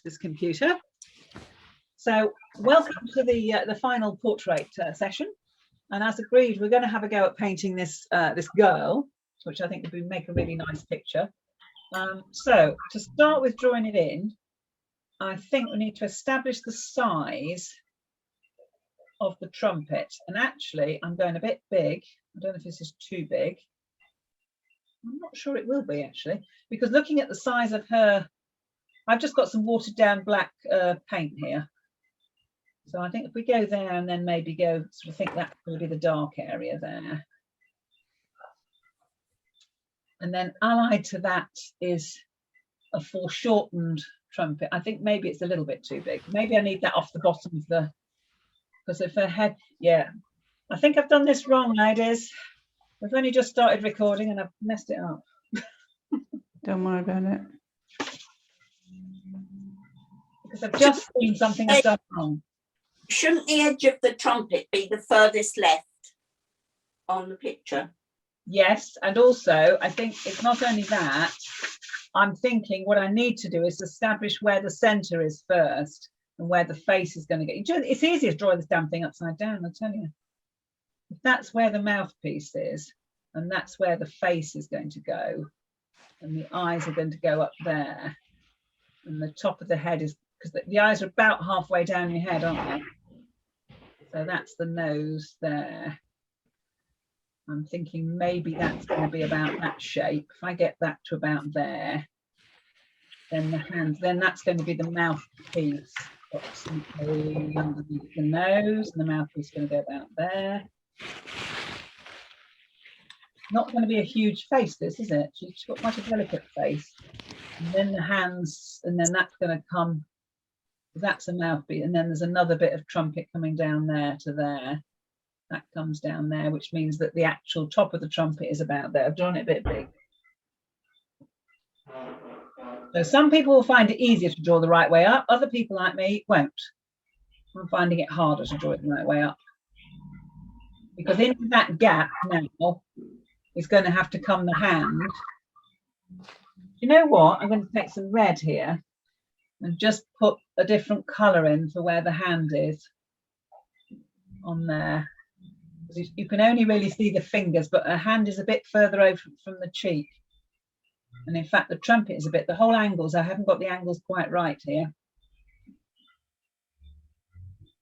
this computer. So welcome to the final portrait session. And as agreed, we're going to have a go at painting this this girl, which I think would make a really nice picture. So to start with drawing it in, I think we need to establish the size of the trumpet. And actually, I'm going a bit big. I don't know if this is too big. I'm not sure it will be actually, because looking at the size of her, I've just got some watered down black paint here. So I think if we go there and then maybe go sort of think that's going to be the dark area there. And then allied to that is a foreshortened trumpet. I think maybe it's a little bit too big. Maybe I need that off the bottom of the, because if her head, yeah. I think I've done this wrong, ladies. We've only just started recording and I've messed it up. Don't worry about it. Because I've just seen something I've done wrong. Shouldn't the edge of the trumpet be the furthest left on the picture? Yes, and also I think it's not only that, I'm thinking what I need to do is establish where the centre is first and where the face is going to get. It's easier to draw this damn thing upside down, I'll tell you. If that's where the mouthpiece is, and that's where the face is going to go, and the eyes are going to go up there, and the top of the head is, because the eyes are about halfway down your head, aren't they? So that's the nose there. I'm thinking maybe that's going to be about that shape. If I get that to about there, then the hands, then that's going to be the mouthpiece, approximately underneath the nose, and the mouthpiece is going to go about there. Not going to be a huge face, this, is it? She's got quite a delicate face. And then the hands, and then that's going to come, that's a mouthpiece, and then there's another bit of trumpet coming down there to there. That comes down there, which means that the actual top of the trumpet is about there. I've drawn it a bit big. So some people will find it easier to draw the right way up. Other people like me won't. I'm finding it harder to draw it the right way up. Because into that gap now is going to have to come the hand. You know what? I'm going to take some red here and just put a different colour in for where the hand is on there. You can only really see the fingers, but her hand is a bit further over from the cheek. And in fact, the trumpet is a bit, the whole angles, I haven't got the angles quite right here.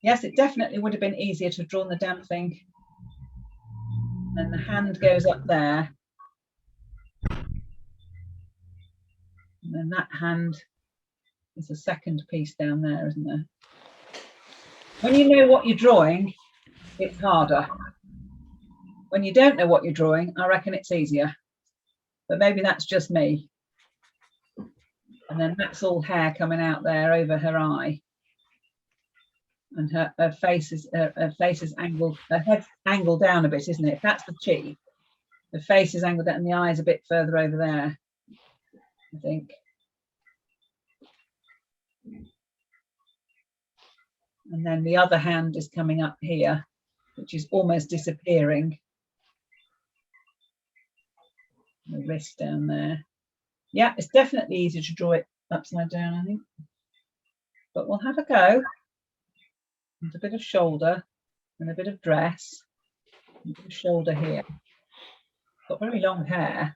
Yes, it definitely would have been easier to draw the damn thing. And the hand goes up there. And then that hand is the second piece down there, isn't there? When you know what you're drawing, it's harder. When you don't know what you're drawing, I reckon it's easier. But maybe that's just me. And then that's all hair coming out there over her eye. And her face is angled, her head's angled down a bit, isn't it? If that's the cheek, the face is angled down and the eye's a bit further over there, I think. And then the other hand is coming up here, which is almost disappearing. The wrist down there. Yeah, it's definitely easier to draw it upside down, I think. But we'll have a go. And a bit of shoulder and a bit of dress. And a bit of shoulder here. Got very long hair.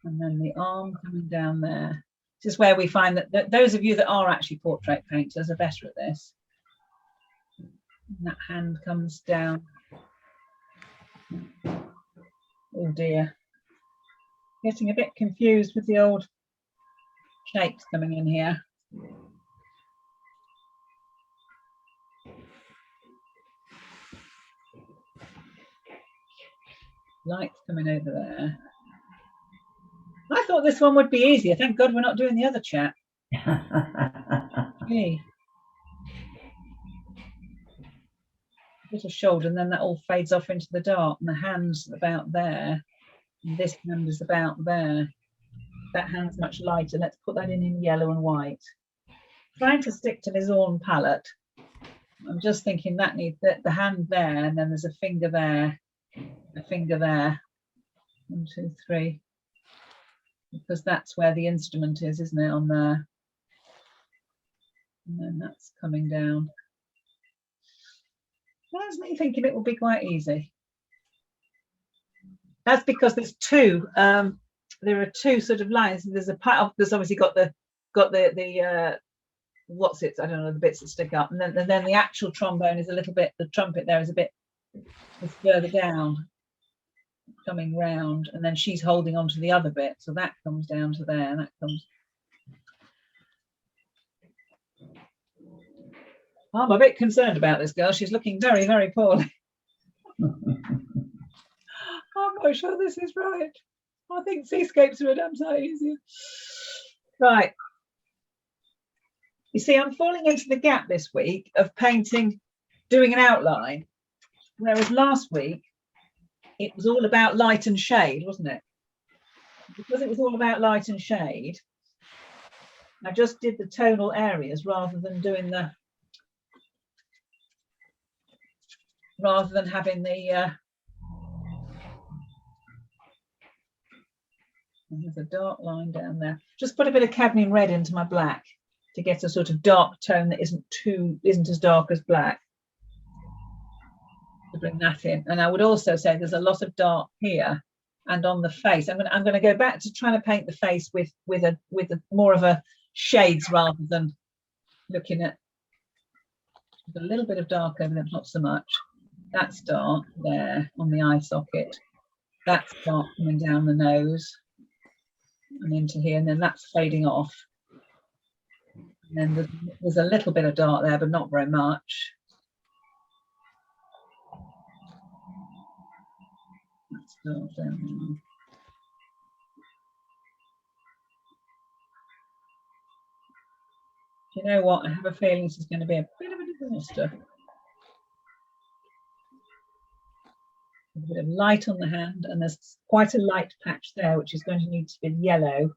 And then the arm coming down there. This is where we find that those of you that are actually portrait painters are better at this. And that hand comes down. Oh dear. Getting a bit confused with the old shapes coming in here. Lights coming over there. I thought this one would be easier. Thank God we're not doing the other chat. Okay. A bit of shoulder, and then that all fades off into the dark, and the hand's about there. And this hand is about there. That hand's much lighter. Let's put that in yellow and white. Trying to stick to this Zorn palette. I'm just thinking that needs the hand there, and then there's a finger there, a finger there. 1, 2, 3. Because that's where the instrument is, isn't it? On there. And then that's coming down. That's me thinking it will be quite easy. That's because there's two. There are two sort of lines. There's a part. There's obviously got the what's it? I don't know, the bits that stick up, and then the actual trombone is a little bit. The trumpet there is a bit further down, coming round, and then she's holding on to the other bit, so that comes down to there, and that comes. I'm a bit concerned about this girl. She's looking very, very poorly. I'm not sure this is right. I think seascapes are a damn sight easier. Right. You see, I'm falling into the gap this week of painting, doing an outline, whereas last week it was all about light and shade, wasn't it? Because it was all about light and shade, I just did the tonal areas rather than doing the having the there's a dark line down there. Just put a bit of cadmium red into my black to get a sort of dark tone that isn't as dark as black, to bring that in. And I would also say there's a lot of dark here and on the face. I'm going to go back to trying to paint the face with a more of a shades rather than looking at a little bit of dark over there, not so much. That's dark there on the eye socket. That's dark coming down the nose and into here, and then that's fading off. And then there's a little bit of dark there, but not very much. That's dark down there. Do you know what? I have a feeling this is going to be a bit of a disaster. A bit of light on the hand, and there's quite a light patch there, which is going to need to be yellow.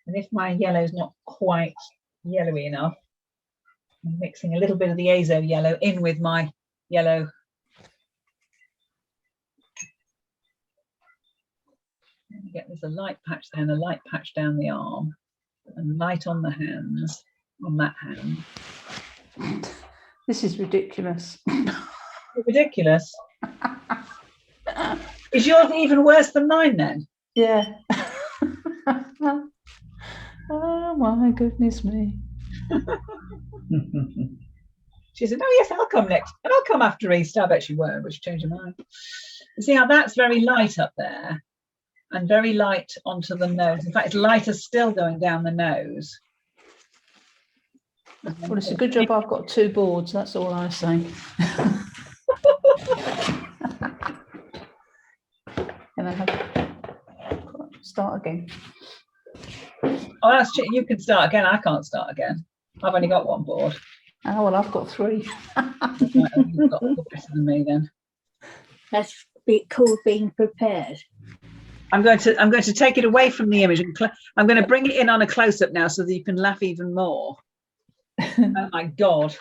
And if my yellow is not quite yellowy enough, I'm mixing a little bit of the azo yellow in with my yellow. There's a light patch there and a light patch down the arm, and light on the hands, on that hand. This is ridiculous. Ridiculous. Is yours even worse than mine then? Yeah. Oh my goodness me. She said, "Oh yes, I'll come next, and I'll come after Easter." I bet she won't, but she changed her mind. You see how that's very light up there, and very light onto the nose. In fact, it's lighter still going down the nose. Well, it's a good job I've got two boards. That's all I say. And I have start again. Oh, that's you can start again. I can't start again. I've only got one board. Oh well, I've got three. Right, you've got better than me then. That's called being prepared. I'm going to take it away from the image and I'm going to bring it in on a close-up now so that you can laugh even more. Oh my God,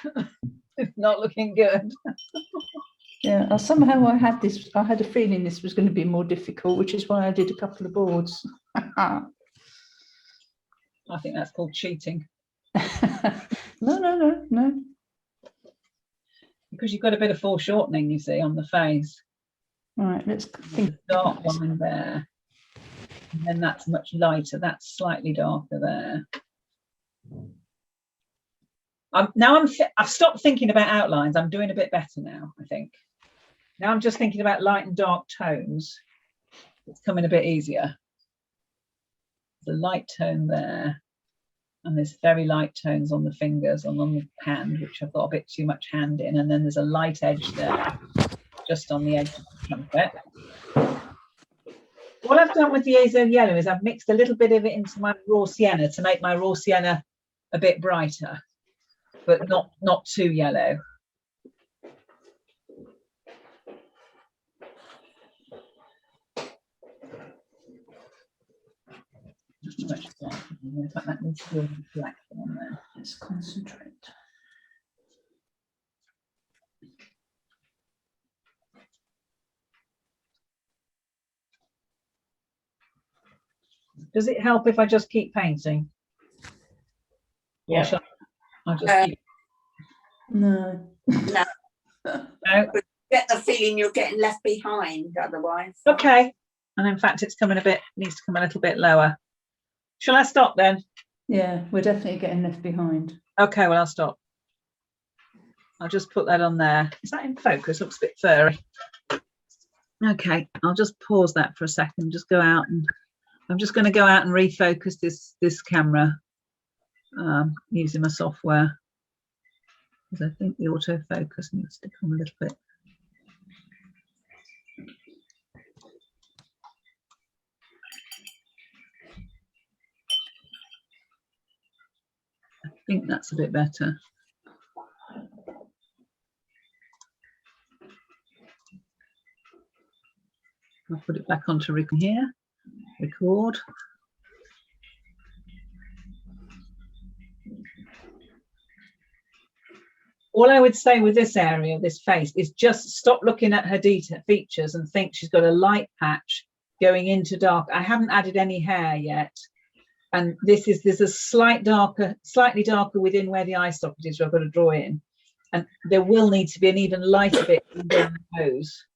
it's not looking good. Yeah, somehow I had a feeling this was going to be more difficult, which is why I did a couple of boards. I think that's called cheating. No. Because you've got a bit of foreshortening, you see, on the face. Right, let's think. Dark line there. And then that's much lighter. That's slightly darker there. I've stopped thinking about outlines. I'm doing a bit better now, I think. Now I'm just thinking about light and dark tones. It's coming a bit easier. There's a light tone there. And there's very light tones on the fingers and on the hand, which I've got a bit too much hand in. And then there's a light edge there, just on the edge of the trumpet. What I've done with the azo yellow is I've mixed a little bit of it into my raw sienna to make my raw sienna a bit brighter, but not too yellow. Too much black. In fact, that needs to be a black on there. Let's concentrate. Does it help if I just keep painting? Yeah. I'll just keep. No. No. No. Get the feeling you're getting left behind otherwise. Okay. And in fact, it's coming needs to come a little bit lower. Shall I stop then? Yeah, we're definitely getting left behind. Okay, well, I'll stop. I'll just put that on there. Is that in focus? Looks a bit furry. Okay, I'll just pause that for a second. Just go out, and I'm just going to go out and refocus this camera using my software, because I think the autofocus needs to come a little bit. I think that's a bit better. I'll put it back onto here. Record. All I would say with this area, this face, is just stop looking at her features and think she's got a light patch going into dark. I haven't added any hair yet. And there's a slightly darker within where the eye socket is, where I've got to draw in. And there will need to be an even lighter bit down the nose.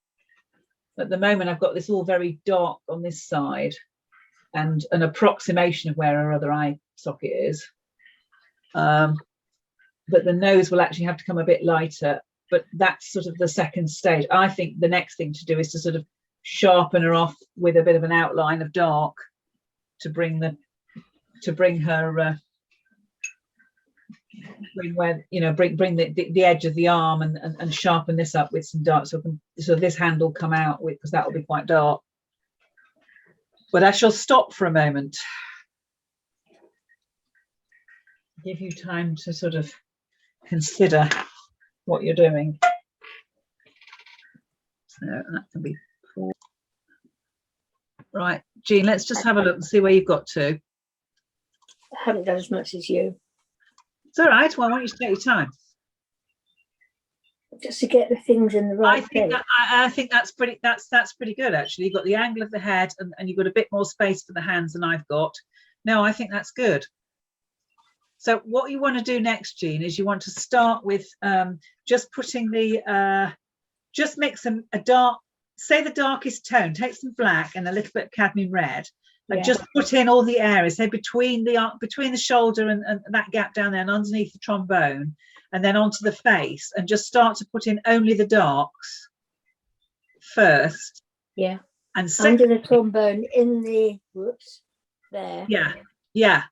At the moment, I've got this all very dark on this side and an approximation of where her other eye socket is. But the nose will actually have to come a bit lighter. But that's sort of the second stage. I think the next thing to do is to sort of sharpen her off with a bit of an outline of dark to bring her bring the edge of the arm and sharpen this up with some dark, so this hand will come out with, because that will be quite dark. But I shall stop for a moment, give you time to sort of consider what you're doing. So that can be cool. Right, Jean, let's just have a look and see where you've got to. I haven't done as much as you. It's all right. Well, I want you to take your time. Just to get the things in the right place. I think that's pretty good, actually. You've got the angle of the head and you've got a bit more space for the hands than I've got. No, I think that's good. So what you want to do next, Jean, is you want to start with just putting just mix a dark, say the darkest tone, take some black and a little bit of cadmium red, and just put in all the areas, say between the shoulder and that gap down there and underneath the trombone, and then onto the face, and just start to put in only the darks first. Yeah. And under the trombone, in the there. Yeah.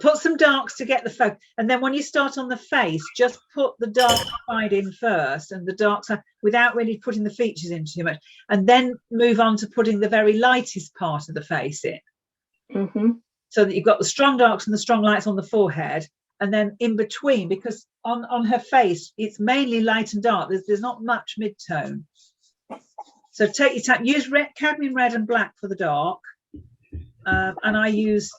Put some darks to get the focus, and then when you start on the face, just put the dark side in first, and the dark side without really putting the features in too much, and then move on to putting the very lightest part of the face in. Mm-hmm. So that you've got the strong darks and the strong lights on the forehead, and then in between, because on her face it's mainly light and dark. There's not much mid-tone. So take your time. Use cadmium red and black for the dark, and I use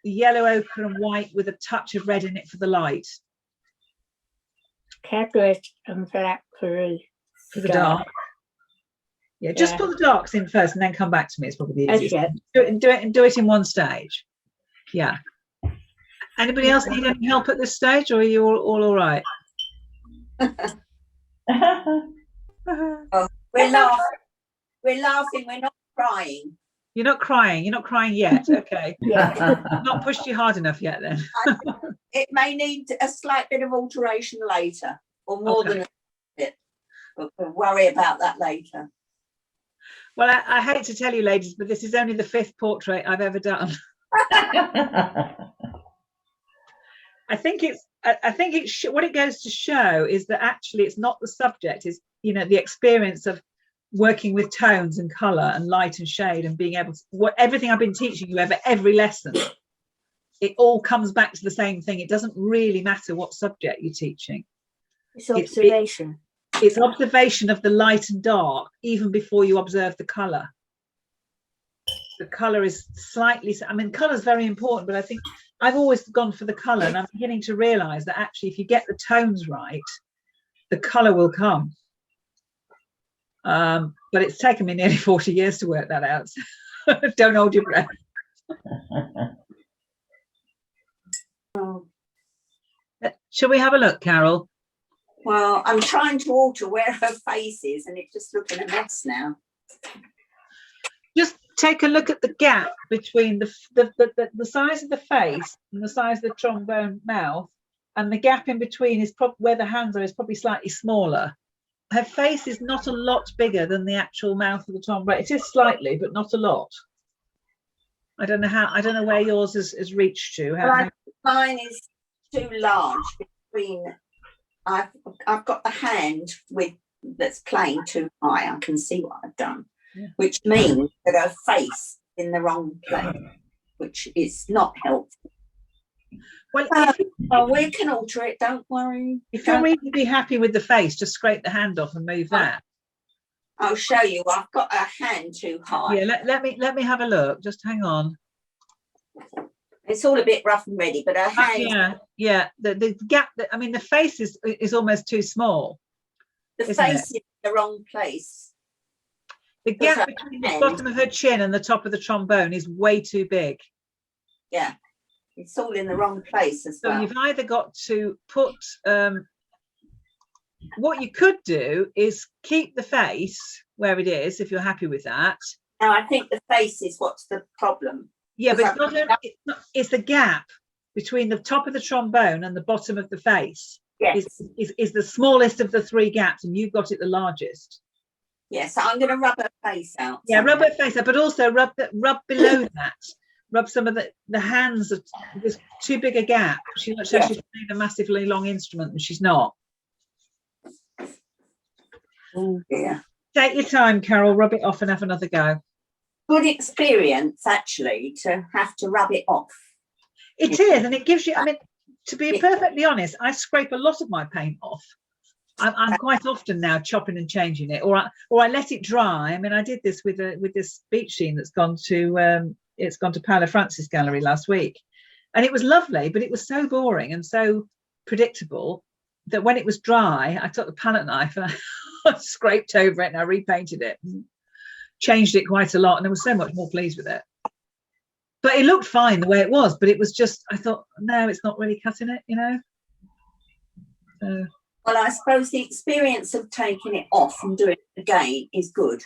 yellow, ochre and white with a touch of red in it for the light. Cadmium and black for the dark. Yeah, just put the darks in first and then come back to me. It's probably the easiest. Okay. Do it in one stage. Yeah. Anybody else need any help at this stage, or are you all right? Oh, we're laughing. We're laughing. We're not crying. You're not crying. You're not crying yet. Okay. Yeah. Not pushed you hard enough yet, then. It may need a slight bit of alteration later, or more than a bit. But we'll worry about that later. Well, I hate to tell you, ladies, but this is only the 5th portrait I've ever done. I think what it goes to show is that actually it's not the subject, is the experience of working with tones and color and light and shade, and being able to everything I've been teaching you over every lesson, it all comes back to the same thing. It doesn't really matter what subject you're teaching. It's observation. It's observation of the light and dark even before you observe the color. The color is color is very important, but I think I've always gone for the color, and I'm beginning to realize that actually if you get the tones right, the color will come. But it's taken me nearly 40 years to work that out. So don't hold your breath. Shall we have a look, Carol? Well, I'm trying to alter where her face is, and it's just looking a mess now. Just take a look at the gap between the size of the face and the size of the trombone mouth, and the gap in between is probably where the hands are is probably slightly smaller. Her face is not a lot bigger than the actual mouth of the trombone. It is slightly, but not a lot. I don't know where yours has reached to. Well, mine is too large between. I've got the hand that's playing too high. I can see what I've done, which means that her face is in the wrong place, which is not helpful. Well, we can alter it. Don't worry. If you're really be happy with the face, just scrape the hand off and move that. I'll show you. I've got her hand too high. Yeah, let me have a look. Just hang on. It's all a bit rough and ready, but her hand. Yeah. The gap. I mean, the face is almost too small. The face is in the wrong place. The gap between the bottom of her chin and the top of the trombone is way too big. Yeah. It's all in the wrong place as well. So you've either got to put, what you could do is keep the face where it is, if you're happy with that. No, I think the face is what's the problem. Yeah, but it's the gap between the top of the trombone and the bottom of the face. Yes. Is the smallest of the three gaps, and you've got it the largest. Yeah, so I'm going to rub her face out. Yeah, rub her face out, but also rub below that. Rub some of the hands. There's too big a gap. She looks like she's playing a massively long instrument, and she's not. Oh dear. Take your time, Carol. Rub it off and have another go. Good experience, actually, to have to rub it off. It is, and it gives you. I mean, to be perfectly honest, I scrape a lot of my paint off. I'm quite often now chopping and changing it, or I let it dry. I mean, I did this with this beach scene that's gone to. It's gone to Paolo Francis Gallery last week, and it was lovely, but it was so boring and so predictable that when it was dry, I took the palette knife and I scraped over it and I repainted it, and changed it quite a lot, and I was so much more pleased with it. But it looked fine the way it was, but it was just, I thought, no, it's not really cutting it, you know. So. Well, I suppose the experience of taking it off and doing it again is good.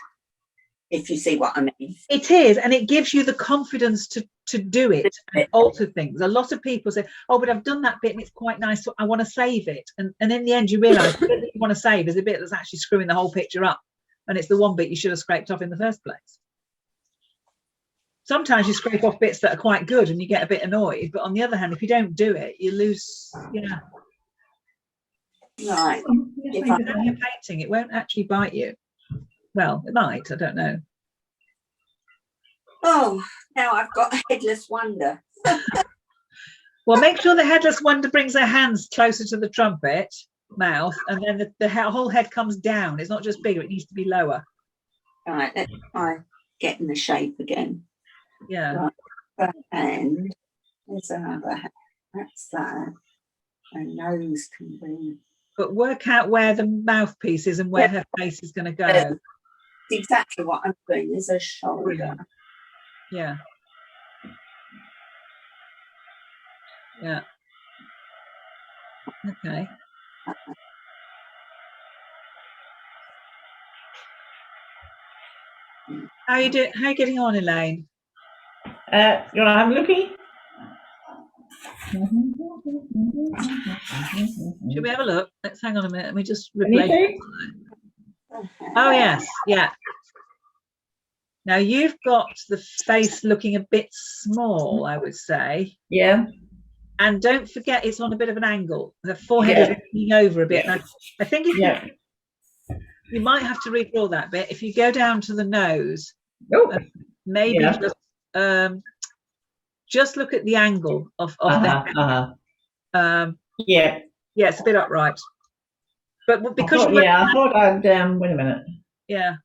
If you see what I mean. It is, and it gives you the confidence to do it and alter things. A lot of people say, oh, but I've done that bit and it's quite nice, so I want to save it. And in the end, you realise the bit that you want to save is a bit that's actually screwing the whole picture up. And it's the one bit you should have scraped off in the first place. Sometimes you scrape off bits that are quite good and you get a bit annoyed. But on the other hand, if you don't do it, you lose, Right. If you're painting, it won't actually bite you. Well, it might, I don't know. Oh, now I've got a headless wonder. Well, make sure the headless wonder brings her hands closer to the trumpet mouth, and then the whole head comes down. It's not just bigger, it needs to be lower. All right, let's try getting the shape again. Yeah. Right, hand. There's another hand. That's that. Her nose can be. But work out where the mouthpiece is and where her face is going to go. Exactly what I'm doing. There's a shoulder. Brilliant. Yeah. Yeah. Okay. How are you getting on, Elaine? You want to have a looky? Should we have a look? Let's hang on a minute. Let me just replace. Oh yes, yeah. Now you've got the face looking a bit small, I would say. Yeah. And don't forget, it's on a bit of an angle. The forehead is leaning over a bit. Yeah. And I think if you might have to redraw that bit. If you go down to the nose, maybe just look at the angle of the head. Yeah, it's a bit upright. But because I thought I'd wait a minute. Yeah.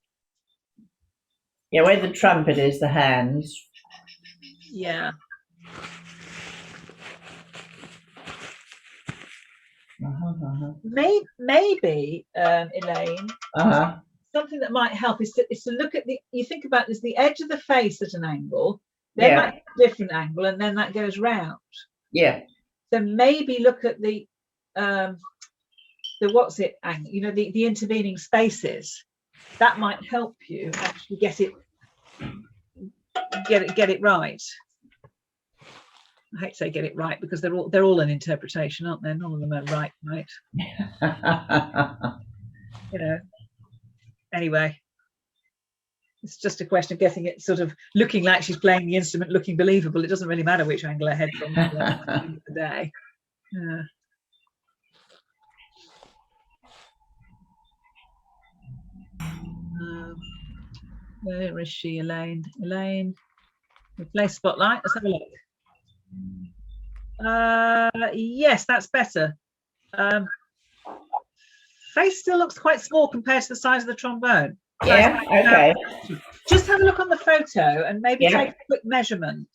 Yeah, where the trumpet is, the hands. Yeah. Maybe Elaine. Something that might help is to look at you think about this, the edge of the face at an angle, then a different angle, and then that goes round. Yeah. So maybe look at the what's it, you know, the intervening spaces, that might help you actually get it right. I hate to say get it right, because they're all an interpretation, aren't they? None of them are right. You know. Anyway, it's just a question of getting it sort of looking like she's playing the instrument, looking believable. It doesn't really matter which angle her head from at the end of the day. Yeah. Where is she, Elaine? Elaine, replace spotlight. Let's have a look. Yes, that's better. Face still looks quite small compared to the size of the trombone. Yeah, okay. Just have a look on the photo and maybe take a quick measurement.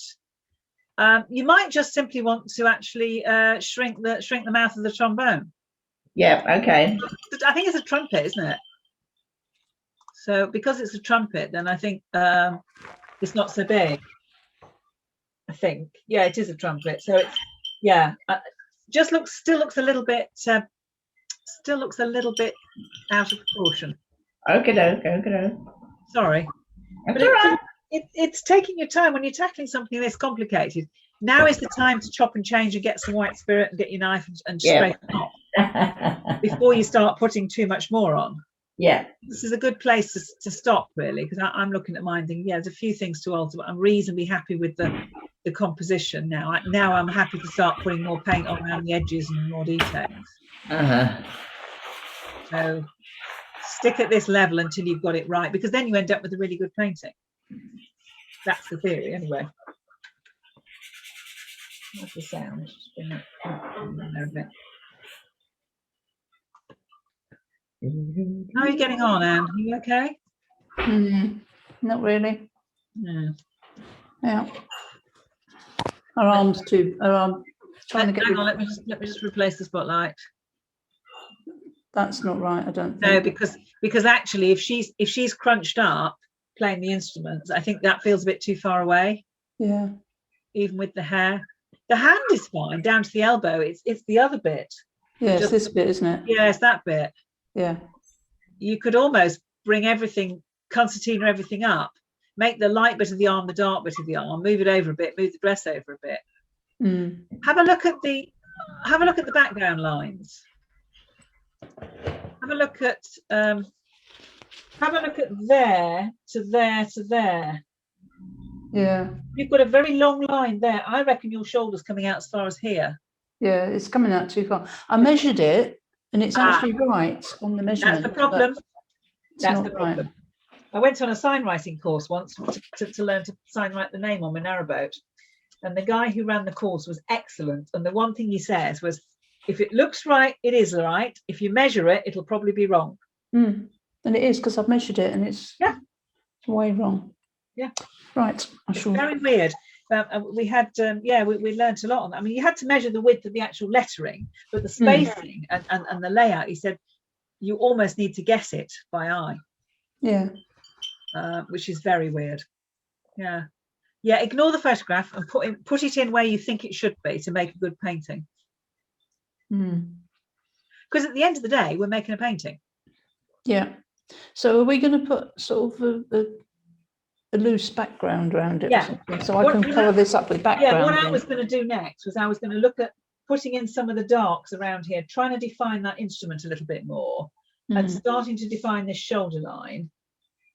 You might just simply want to actually shrink the mouth of the trombone. Yeah, okay. I think it's a trumpet, isn't it? So because it's a trumpet, then I think it's not so big. I think, yeah, it is a trumpet. So it's, yeah, still looks a little bit out of proportion. Okay. Sorry, That's all right. It's taking your time when you're tackling something this complicated. Now is the time to chop and change and get some white spirit and get your knife and straighten off before you start putting too much more on. Yeah. This is a good place to stop, really, because I'm looking at mine thinking, yeah, there's a few things to alter, but I'm reasonably happy with the composition now. Now I'm happy to start putting more paint on around the edges and more details. So stick at this level until you've got it right, because then you end up with a really good painting. That's the theory, anyway. What's the sound? Just bring that there a bit. How are you getting on, Anne? Are you okay? Not really. No. Yeah. Her arms too. Her arm. Trying to get. Hang on, let me just replace the spotlight. That's not right, I don't think. No, because actually, if she's crunched up playing the instruments, I think that feels a bit too far away. Yeah. Even with the hair, the hand is fine down to the elbow. It's the other bit. Yeah, it's this bit, isn't it? Yeah, it's that bit. Yeah. You could almost bring everything, concertina everything up, make the light bit of the arm the dark bit of the arm, move it over a bit, move the dress over a bit. Have a look at the background lines. Have a look at there to there to there. Yeah. You've got a very long line there. I reckon your shoulder's coming out as far as here. Yeah, it's coming out too far. I measured it and it's actually right on the measurement. That's the problem. That's the right. problem. I went on a sign writing course once to learn to sign write the name on my narrowboat. And the guy who ran the course was excellent. And the one thing he says was, if it looks right, it is right. If you measure it, it'll probably be wrong. And it is, because I've measured it and it's way wrong. Yeah. Right. Very weird. We had, we learned a lot on that. I mean, you had to measure the width of the actual lettering, but the spacing and the layout, he said, you almost need to guess it by eye. Yeah. Which is very weird. Yeah. Yeah, ignore the photograph and put it in where you think it should be to make a good painting. Because at the end of the day, we're making a painting. Yeah. So are we going to put sort of a loose background around it? Yeah. Or something, so I can cover this up with background? Yeah, what I was going to do next was I was going to look at putting in some of the darks around here, trying to define that instrument a little bit more and starting to define this shoulder line.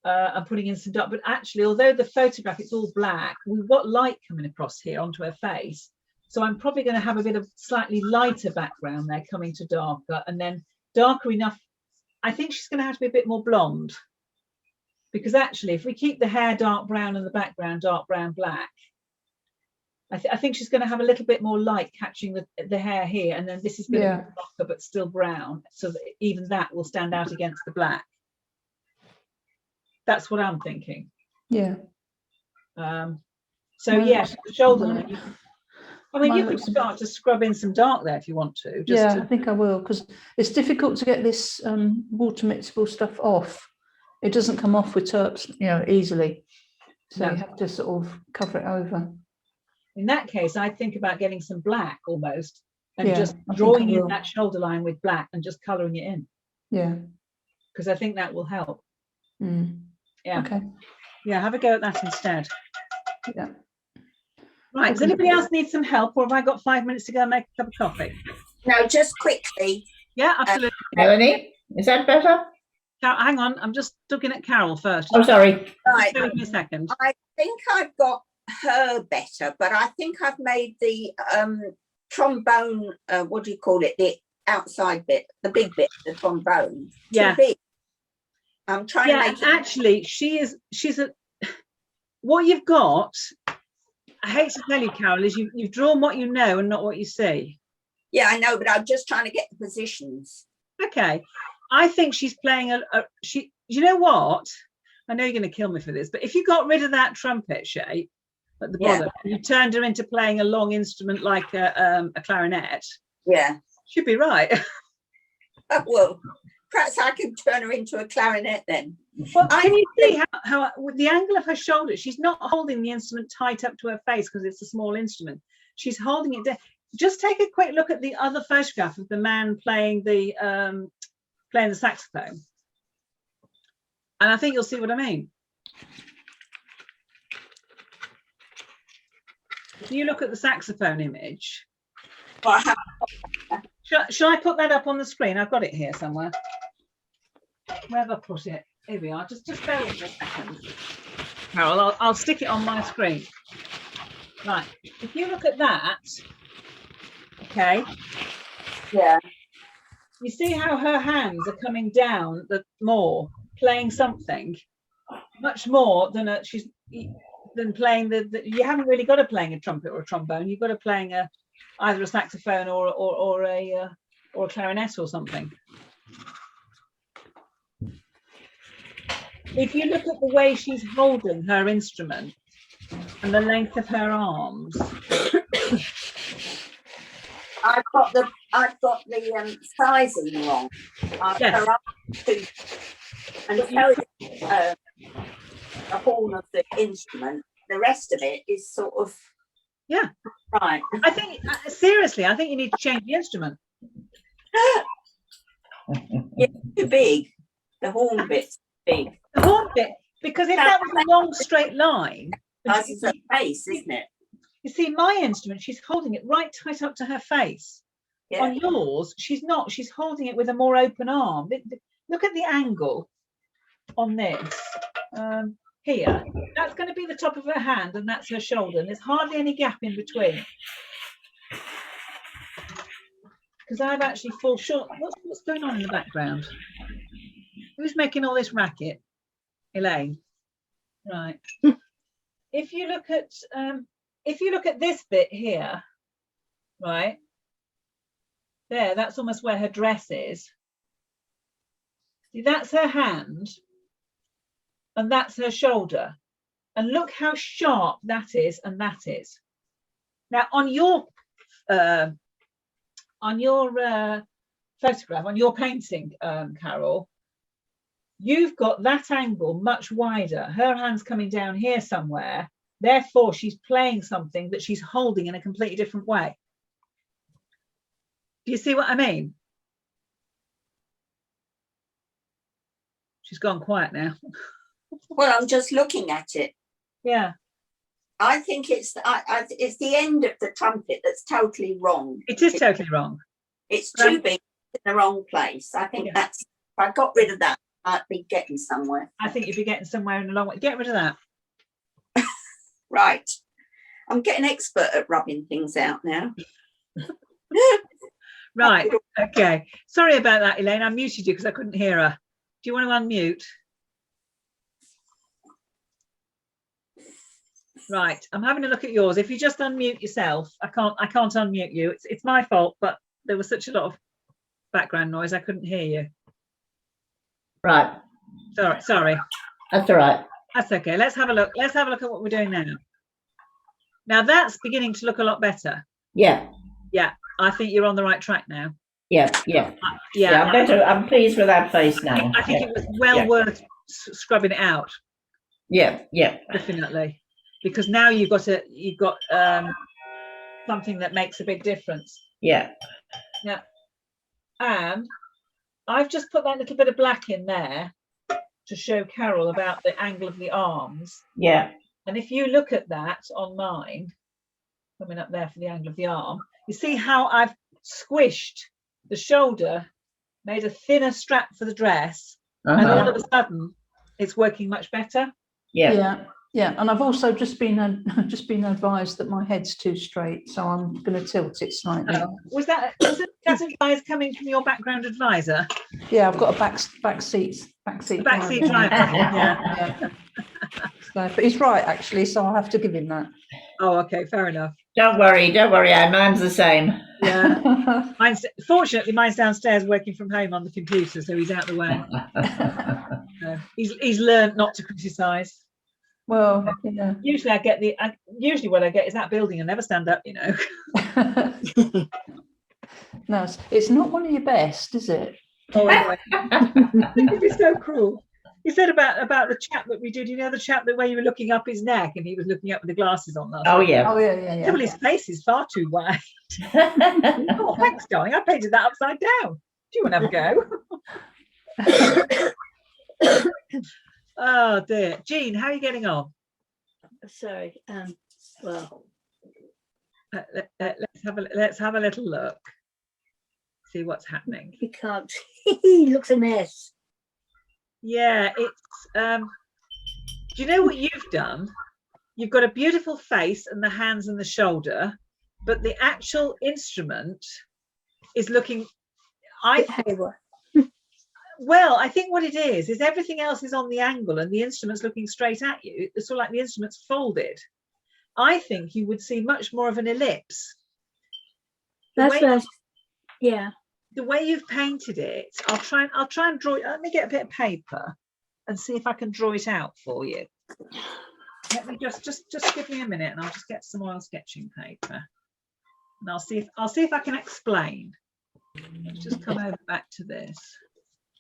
And putting in some dark, but actually, although the photograph it's all black, we've got light coming across here onto her face. So I'm probably going to have a bit of slightly lighter background there coming to darker, and then darker enough. I think she's going to have to be a bit more blonde, because actually, if we keep the hair dark brown and the background dark brown black, I think she's going to have a little bit more light catching the hair here, and then this is going to be darker but still brown, so that even that will stand out against the black. That's what I'm thinking. Yeah. So yes, the shoulder line. I mean, you could start to scrub in some dark there if you want to. I think I will, because it's difficult to get this water mixable stuff off. It doesn't come off with turps, easily. So you have to sort of cover it over. In that case, I think about getting some black almost and Yeah, just I think drawing I in will. that shoulder line with black and just colouring it in, Yeah. because I think that will help. Mm. Yeah. Okay. Yeah, have a go at that instead. Yeah. Right, does Okay. anybody else need some help, or have I got 5 minutes to go and make a cup of coffee? No, just quickly. Yeah, absolutely. Melanie, is that better? Hang on, I'm just looking at Carol first. Oh, sorry. Right. Just give me a second. I think I've got her better, but I think I've made the trombone, what do you call it? The outside bit, the big bit, the trombone, Yeah. too big. I'm trying to Yeah, make and actually, she's a. What you've got, I hate to tell you, Carol, is you've drawn what you know and not what you see. Yeah, I know, but I'm just trying to get the positions. Okay, I think she's playing she. You know what? I know you're going to kill me for this, but if you got rid of that trumpet shape at the bottom, and you turned her into playing a long instrument like a clarinet, Yeah. she'd be right. Well, perhaps I can turn her into a clarinet then. Well, can you see how with the angle of her shoulder, she's not holding the instrument tight up to her face because it's a small instrument. She's holding it down. Just take a quick look at the other photograph of the man playing the saxophone, and I think you'll see what I mean. If you look at the saxophone image, Well, shall I put that up on the screen? I've got it here somewhere. Where have I put it? Here we are. Just bear with me a second, Carol. I'll stick it on my screen. Right. If you look at that, okay. Yeah. You see how her hands are coming down more, playing something much more than playing you haven't really got to playing a trumpet or a trombone. You've got to playing either a saxophone or a clarinet or something. If you look at the way she's holding her instrument and the length of her arms, I've got the sizing wrong. Yes. Her arms too, and so is the horn of the instrument. The rest of it is sort of right. I think seriously, I think you need to change the instrument. It's too big. The horn bit's big. The horn bit, because if that was a long straight line, That's her face, isn't it? you see my instrument, she's holding it right tight up to her face. Yeah. On yours, she's not. She's holding it with a more open arm. Look at the angle on this. Here, that's going to be the top of her hand, and that's her shoulder, and there's hardly any gap in between. Because I've actually fall short. What's going on in the background? Who's making all this racket? Elaine. Right. If you look at this bit here, right there, that's almost where her dress is. See, that's her hand, and that's her shoulder, and look how sharp that is, and that is. Now on your photograph, on your painting, Carol, you've got that angle much wider. Her hand's coming down here somewhere, therefore she's playing something that she's holding in a completely different way. Do you see what I mean? She's gone quiet now. Well, I'm just looking at it. Yeah. I think it's the end of the trumpet that's totally wrong. It is totally wrong. It's too big in the wrong place. I think that's, if I got rid of that, I'd be getting somewhere. I think you'd be getting somewhere in a long way. Get rid of that. Right. I'm getting expert at rubbing things out now. Right. Okay. Sorry about that, Elaine. I muted you because I couldn't hear her. Do you want to unmute? Right. I'm having a look at yours. If you just unmute yourself, I can't unmute you. It's my fault, but there was such a lot of background noise I couldn't hear you. Right. Sorry. That's all right. That's okay. Let's have a look. Let's have a look at what we're doing now. Now that's beginning to look a lot better. Yeah. Yeah. I think you're on the right track now. Yeah. I'm pleased with that face now. I think it was well worth scrubbing it out. Yeah. Definitely, because now you've got something that makes a big difference. Yeah. And I've just put that little bit of black in there to show Carol about the angle of the arms. Yeah. And if you look at that on mine, coming up there for the angle of the arm, you see how I've squished the shoulder, made a thinner strap for the dress, and all of a sudden it's working much better. Yeah. And I've also just been advised that my head's too straight, so I'm going to tilt it slightly. Was that advice coming from your background advisor? Yeah, I've got a back seat Backseat driver. driver. Yeah. So, but he's right actually, so I'll have to give him that. Oh, okay, fair enough. Don't worry, Anne. Mine's the same. Yeah. Fortunately, mine's downstairs working from home on the computer, so he's out the way. He's learned not to criticise. Well, yeah. Usually what I get is that building and never stand up, No, it's not one of your best, is it? Oh, anyway. I think it'd be so cruel. He said about the chap that we did, the chap that where you were looking up his neck and he was looking up with the glasses on last week. Yeah. Well, his face is far too wide. Oh, thanks, darling. I painted that upside down. Do you want to have a go? Oh dear. Jean, how are you getting on? Sorry. Well, let's have a little look. See what's happening. you can't. He looks a mess. Yeah, it's do you know what you've done? You've got a beautiful face and the hands and the shoulder, but the actual instrument is looking well, I think what it is everything else is on the angle and the instrument's looking straight at you. It's sort of like the instrument's folded. I think you would see much more of an ellipse. Yeah. The way you've painted it, I'll try and draw it. Let me get a bit of paper and see if I can draw it out for you. Let me just give me a minute and I'll just get some oil sketching paper. And I'll see if I can explain. Let's just come over back to this.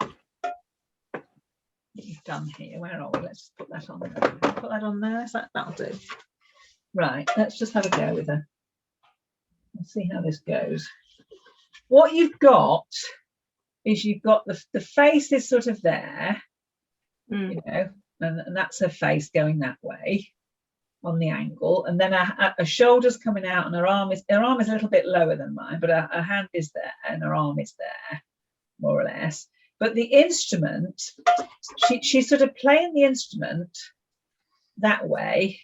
What you've done here. Where are we? Let's just put that on there. Put that on there. That'll do. Right, let's just have a go with it. Let's see how this goes. What you've got is you've got the face is sort of there, and that's her face going that way on the angle, and then her shoulder's coming out, and her arm is a little bit lower than mine, but her hand is there and her arm is there, more or less. But the instrument, she's sort of playing the instrument that way.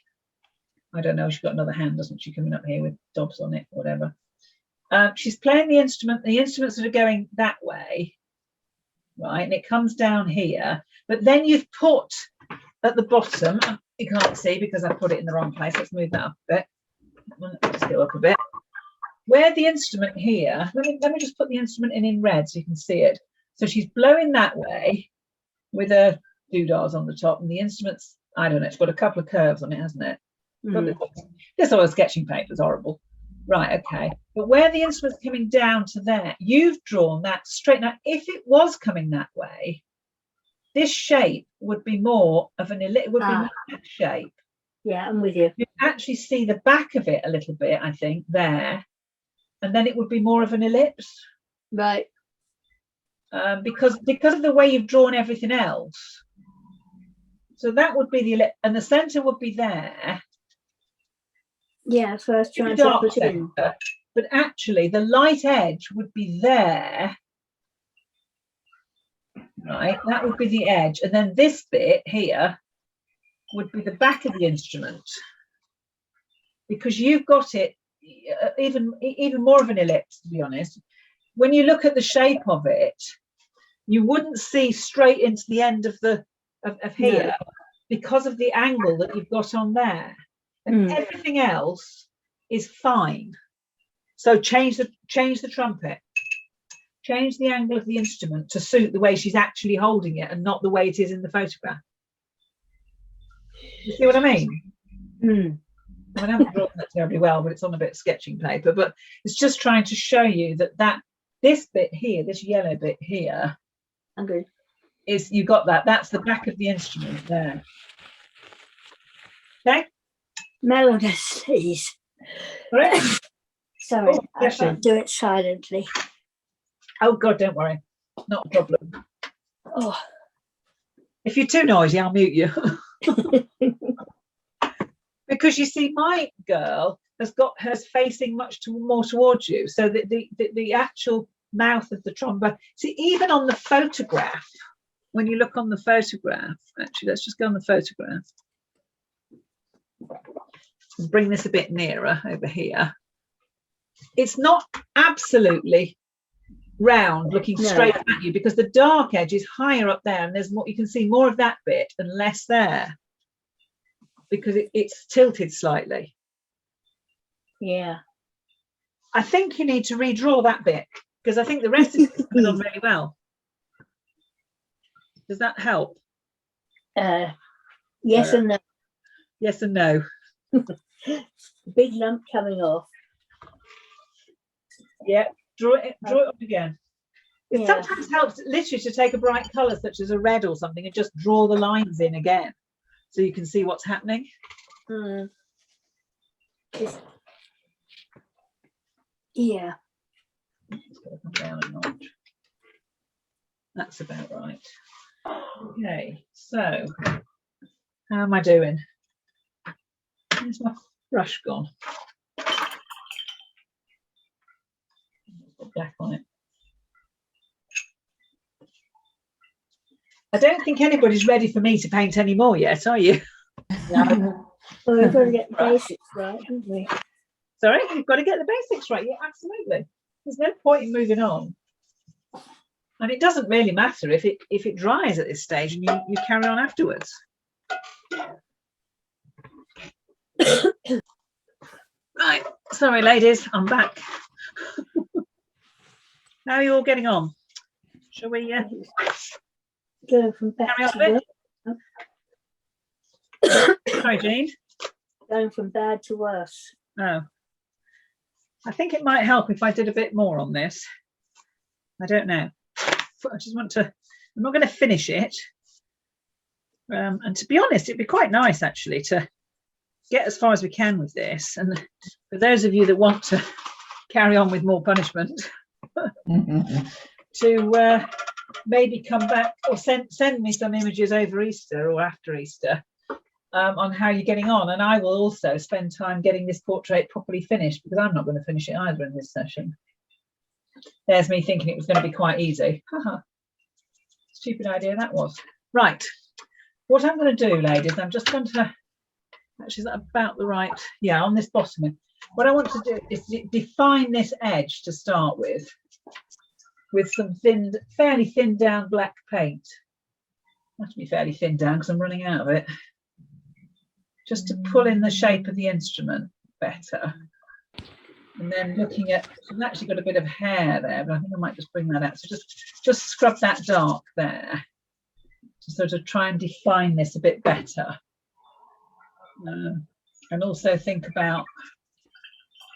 I don't know, she's got another hand, doesn't she, coming up here with dobs on it, whatever. She's playing the instrument's sort of going that way, right? And it comes down here, but then you've put at the bottom, you can't see because I put it in the wrong place. Let's move that up a bit. Let's go up a bit. Where the instrument here, let me just put the instrument in red so you can see it. So she's blowing that way with her doodahs on the top, and the instrument's, I don't know, it's got a couple of curves on it, hasn't it? This oil sketching paper is horrible. Right, okay. But where the instrument's coming down to there, you've drawn that straight. Now, if it was coming that way, this shape would be more of an ellipse, would be more that shape. Yeah, I'm with you. You actually see the back of it a little bit, I think, there. And then it would be more of an ellipse. Right. Because of the way you've drawn everything else. So that would be the ellipse, and the centre would be there. Yeah, so I was trying to put it in. But actually the light edge would be there, right? That would be the edge, and then this bit here would be the back of the instrument, because you've got it even more of an ellipse, to be honest. When you look at the shape of it, you wouldn't see straight into the end of here, because of the angle that you've got on there. And everything else is fine. So change the trumpet, change the angle of the instrument to suit the way she's actually holding it and not the way it is in the photograph. You see what I mean? I mean, I haven't drawn that terribly well, but it's on a bit of sketching paper. But it's just trying to show you that this bit here, this yellow bit here, I'm good. Is you got that? That's the back of the instrument there. Okay. Melodies. Correct. Sorry, Oh, I bless you. can't do it silently. Oh God, don't worry, not a problem. Oh, If you're too noisy, I'll mute you. Because you see, my girl has got hers facing more towards you, so that the actual mouth of the trombone. See, even on the photograph, when you look on the photograph, actually, let's just go on the photograph. Bring this a bit nearer over here. It's not absolutely round, looking No. straight at you, because the dark edge is higher up there, and there's more. You can see more of that bit and less there, because it's tilted slightly. yeah. I think you need to redraw that bit, because I think the rest is coming on really well. Does that help? Yes and no. Yes and no. Big lump coming off. Yeah, draw it up again. It Yeah. sometimes helps literally to take a bright colour such as a red or something and just draw the lines in again, so you can see what's happening. Mm. Yeah. It's got to come down a notch. That's about right. Okay, so how am I doing? Where's my brush gone? Got black on it. I don't think anybody's ready for me to paint any more yet, are you? Well, we've got to get the basics right, haven't we? Sorry, you've got to get the basics right. Yeah, absolutely. There's no point in moving on. And it doesn't really matter if it dries at this stage and you carry on afterwards. Right, sorry ladies, I'm back. How are you all getting on? Shall we Going from bad carry on to a bit? worse. Sorry, Jean. Going from bad to worse. Oh, I think it might help if I did a bit more on this. I don't know. I just want to. I'm not going to finish it. And to be honest, it'd be quite nice actually to get as far as we can with this. And for those of you that want to carry on with more punishment, to maybe come back or send me some images over Easter or after Easter on how you're getting on, and I will also spend time getting this portrait properly finished, because I'm not going to finish it either in this session. There's me thinking it was going to be quite easy. Stupid idea that was. Right, what I'm going to do, ladies, I'm just going to actually, is that about the right? Yeah, on this bottom. What I want to do is define this edge to start with some fairly thinned down black paint. Has to be fairly thinned down because I'm running out of it. Just to pull in the shape of the instrument better. And then looking at, I've actually got a bit of hair there, but I think I might just bring that out. So just scrub that dark there to sort of try and define this a bit better. And also think about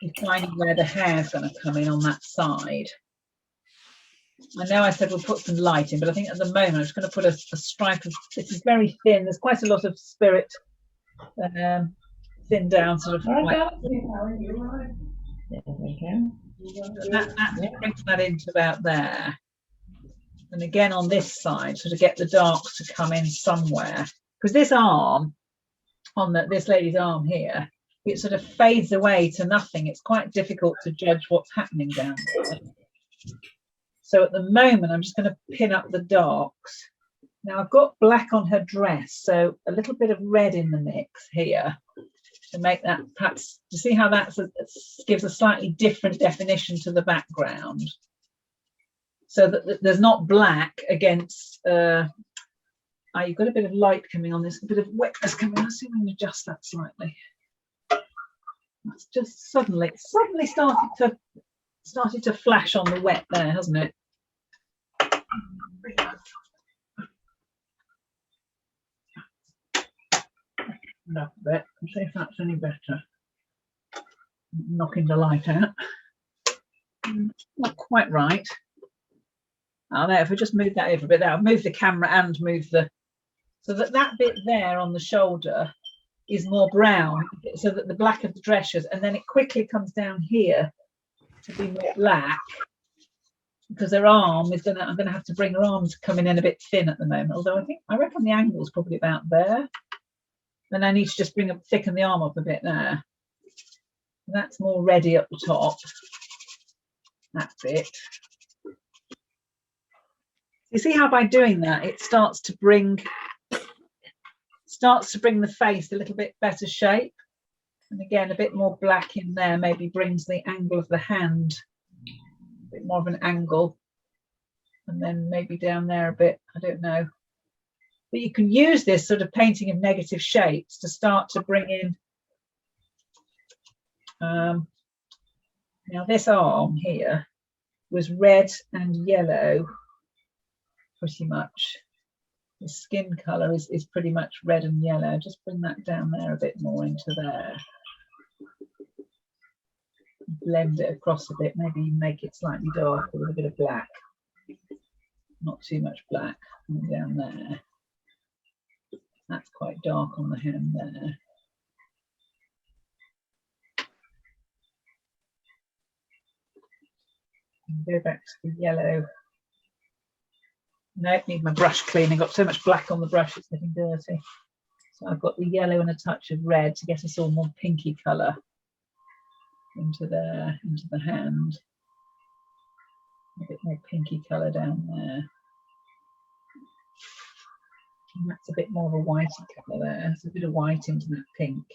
defining where the hair's going to come in on that side. I know I said we'll put some light in, but I think at the moment I'm just going to put a stripe of, this is very thin, there's quite a lot of spirit thin down sort of white. That brings that into about there. And again on this side, sort of get the darks to come in somewhere. Because this arm, on this lady's arm here, it sort of fades away to nothing. It's quite difficult to judge what's happening down there. So at the moment, I'm just going to pin up the darks. Now I've got black on her dress, so a little bit of red in the mix here to make that, perhaps, to see how that gives a slightly different definition to the background. So that there's not black against, you've got a bit of light coming on this, a bit of wetness coming on. Let's see if we can adjust that slightly. That's just suddenly started to flash on the wet there, hasn't it? Enough of it. Let's see if that's any better. Knocking the light out. Not quite right. Oh, there, if we just move that over a bit there, I'll move the camera and move the, so that bit there on the shoulder is more brown, so that the black of the dress shows, and then it quickly comes down here to be more black, because her arm is gonna, I'm gonna have to bring her arm to coming in a bit thin at the moment, although I reckon the angle is probably about there. Then I need to just thicken the arm up a bit there. That's more ready up the top, that bit. You see how by doing that it starts to bring the face a little bit better shape, and again a bit more black in there maybe brings the angle of the hand a bit more of an angle, and then maybe down there a bit, I don't know. But you can use this sort of painting of negative shapes to start to bring in. Now this arm here was red and yellow pretty much. The skin colour is pretty much red and yellow. Just bring that down there a bit more into there. Blend it across a bit, maybe make it slightly darker with a bit of black. Not too much black down there. That's quite dark on the hand there. And go back to the yellow. No, need my brush clean. I've got so much black on the brush, it's getting dirty. So I've got the yellow and a touch of red to get us all more pinky colour into there, into the hand. A bit more pinky colour down there. And that's a bit more of a whitey colour there. There's a bit of white into that pink.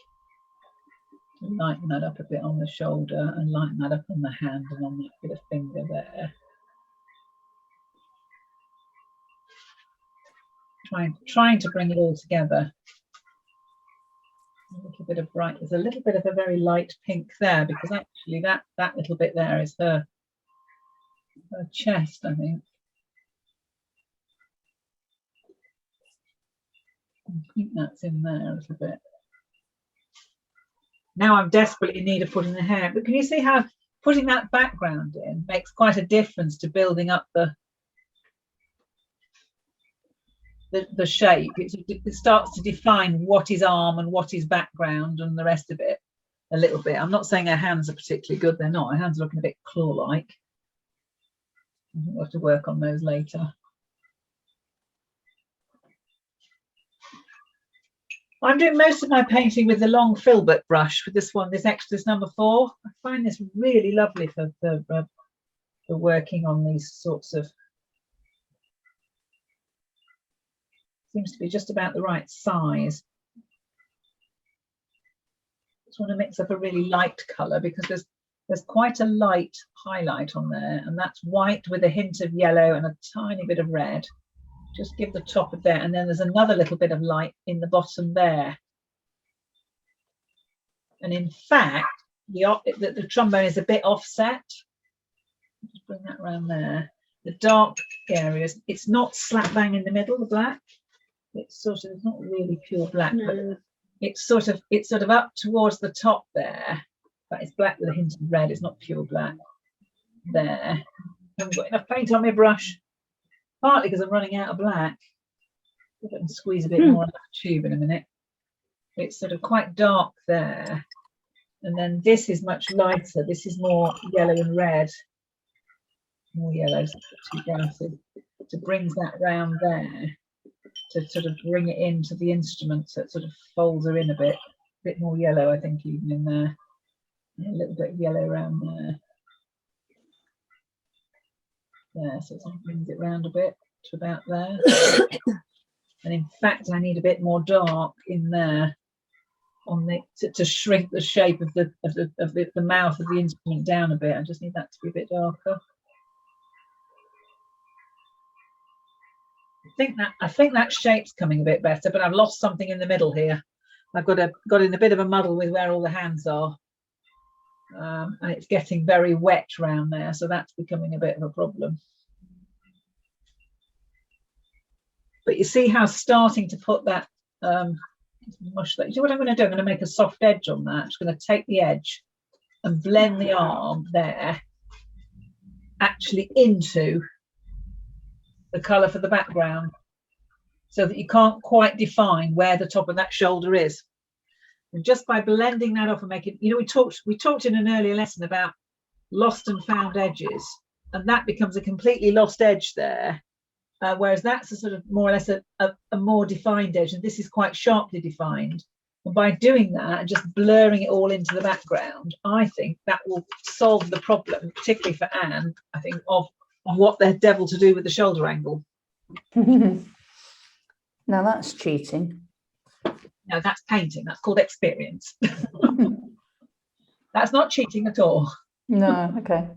To lighten that up a bit on the shoulder and lighten that up on the hand and on that bit of finger there. Trying to bring it all together. A little bit of bright. There's a little bit of a very light pink there, because actually that little bit there is her chest, I think. I think that's in there a little bit. Now I'm desperately in need of putting the hair, but can you see how putting that background in makes quite a difference to building up the shape. It starts to define what is arm and what is background and the rest of it a little bit. I'm not saying her hands are particularly good, they're not. Her hands are looking a bit claw-like. We'll have to work on those later. I'm doing most of my painting with the long filbert brush, with this one, this number 4. I find this really lovely for working on these sorts of. Seems to be just about the right size. Just want to mix up a really light colour, because there's quite a light highlight on there, and that's white with a hint of yellow and a tiny bit of red. Just give the top of there, and then there's another little bit of light in the bottom there. And in fact, the trombone is a bit offset. Just bring that around there. The dark areas, it's not slap bang in the middle, the black. It's sort of, it's not really pure black, no. But it's sort of up towards the top there. But it's black with a hint of red. It's not pure black. There. I haven't got enough paint on my brush. Partly because I'm running out of black. If I can squeeze a bit more on that tube in a minute. It's sort of quite dark there. And then this is much lighter. This is more yellow and red. More yellow, so too glasses. To bring that round there. To sort of bring it into the instrument, so it sort of folds her in a bit more yellow, I think, even in there. A little bit of yellow around there. There, so it sort of brings it round a bit to about there. And in fact, I need a bit more dark in there on the to shrink the shape of the mouth of the instrument down a bit. I just need that to be a bit darker. I think that shape's coming a bit better, but I've lost something in the middle here. I've got in a bit of a muddle with where all the hands are, and it's getting very wet around there, so that's becoming a bit of a problem. But you see how starting to put that mush that. You see what I'm going to do? I'm going to make a soft edge on that. I'm just going to take the edge and blend the arm there, actually into the colour for the background, so that you can't quite define where the top of that shoulder is. And just by blending that off and making, you know, we talked in an earlier lesson about lost and found edges, and that becomes a completely lost edge there. Whereas that's a sort of more or less a more defined edge, and this is quite sharply defined. And by doing that and just blurring it all into the background, I think that will solve the problem, particularly for Anne, I think, of what the devil to do with the shoulder angle. Now that's cheating. No, that's painting. That's called experience. That's not cheating at all. No, okay.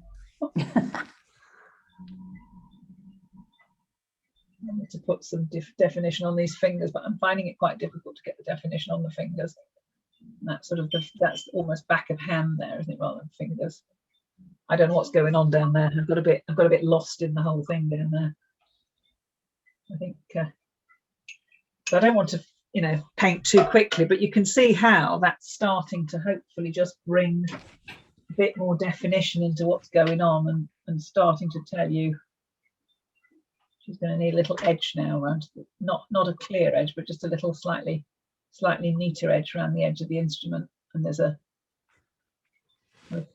I need to put some definition on these fingers, but I'm finding it quite difficult to get the definition on the fingers. And that's sort of that's almost back of hand there, isn't it, rather than fingers? I don't know what's going on down there. I've got a bit lost in the whole thing down there. I think, so I don't want to, paint too quickly, but you can see how that's starting to hopefully just bring a bit more definition into what's going on, and starting to tell you. She's going to need a little edge now around, not a clear edge, but just a little slightly neater edge around the edge of the instrument. And there's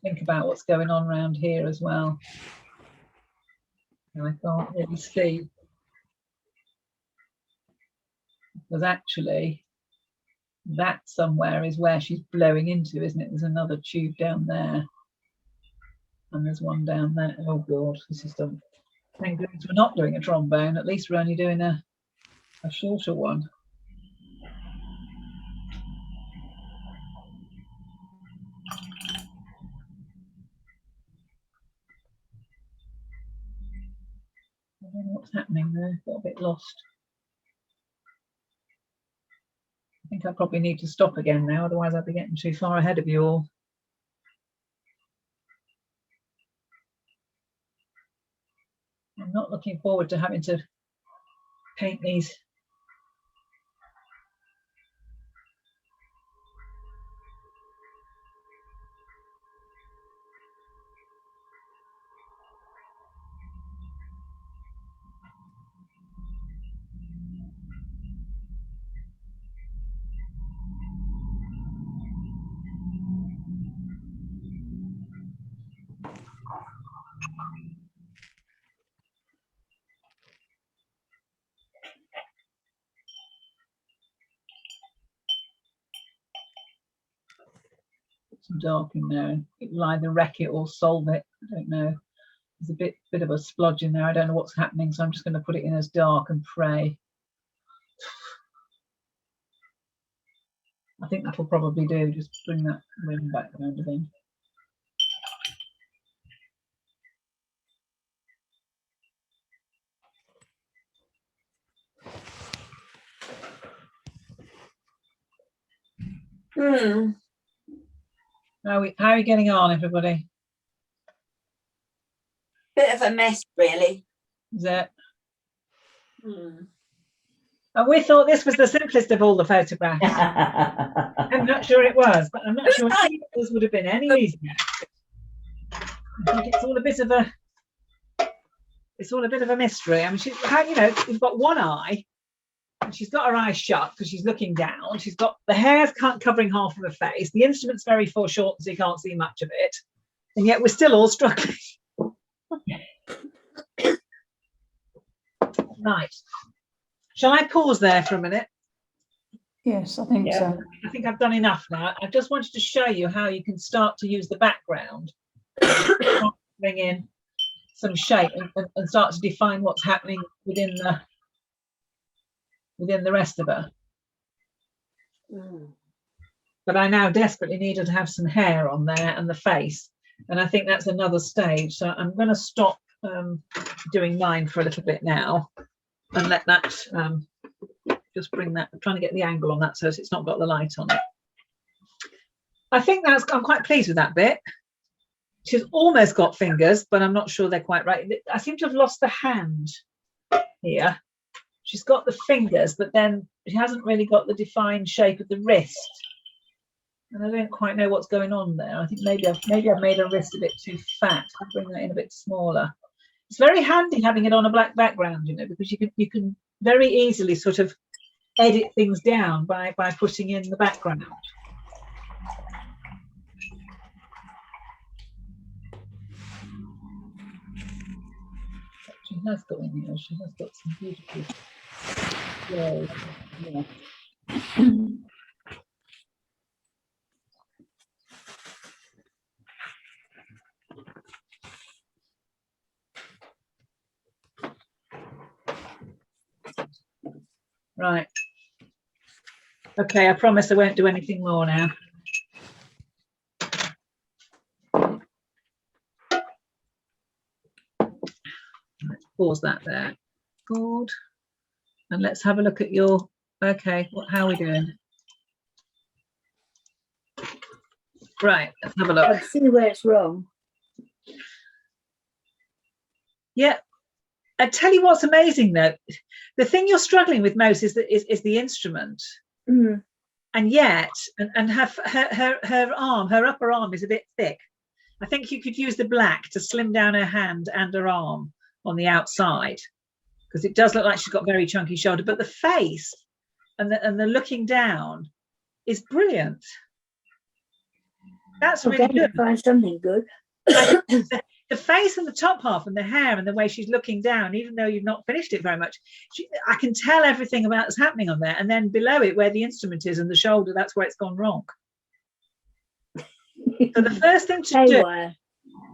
think about what's going on around here as well. And I can't really see. Because actually, that somewhere is where she's blowing into, isn't it? There's another tube down there. And there's one down there. Oh God, this is done. Thank goodness we're not doing a trombone. At least we're only doing a shorter one. I don't know what's happening there. Got a bit lost. I think I probably need to stop again now, otherwise I'll be getting too far ahead of you all. I'm not looking forward to having to paint these. Some dark in there. It will either wreck it or solve it. I don't know. There's a bit of a splodge in there. I don't know what's happening, so I'm just going to put it in as dark and pray. I think that'll probably do. Just bring that rim back around again. How are you getting on, everybody? Bit of a mess, really. Is it? And we thought this was the simplest of all the photographs. I'm not sure it was, but I'm not sure any of those would have been any easier. I think it's all a bit of a mystery. I mean, you've got one eye, and she's got her eyes shut because she's looking down. She's got the hair's covering half of her face. The instrument's very foreshortened, so you can't see much of it, and yet we're still all struggling. Right. Shall I pause there for a minute? Yes, I think so. I think I've done enough now. I just wanted to show you how you can start to use the background, bring in some shape and start to define what's happening within the rest of her. But I now desperately needed to have some hair on there and the face, and I think that's another stage. So I'm going to stop doing mine for a little bit now and let that just bring that. I'm trying to get the angle on that so it's not got the light on it. I think I'm quite pleased with that bit. She's almost got fingers, but I'm not sure they're quite right. I seem to have lost the hand here. She's got the fingers, but then she hasn't really got the defined shape of the wrist. And I don't quite know what's going on there. I think maybe I've made her wrist a bit too fat. I'll bring that in a bit smaller. It's very handy having it on a black background, because you can very easily sort of edit things down by putting in the background. has got wingnails. She has got some beautiful. Yeah. Right. Okay, I promise I won't do anything more now. Let's pause that there. Good. And let's have a look at your, okay, how are we doing? Right, let's have a look. I see where it's wrong. Yeah. I tell you what's amazing though. The thing you're struggling with most is the instrument. Mm. And yet, and her arm, her upper arm is a bit thick. I think you could use the black to slim down her hand and her arm on the outside, because it does look like she's got very chunky shoulder, but the face and the looking down is brilliant. That's really good. Find something good. The face and the top half and the hair and the way she's looking down, even though you've not finished it very much, I can tell everything about what's happening on there. And then below it, where the instrument is and the shoulder, that's where it's gone wrong. So the first thing to do,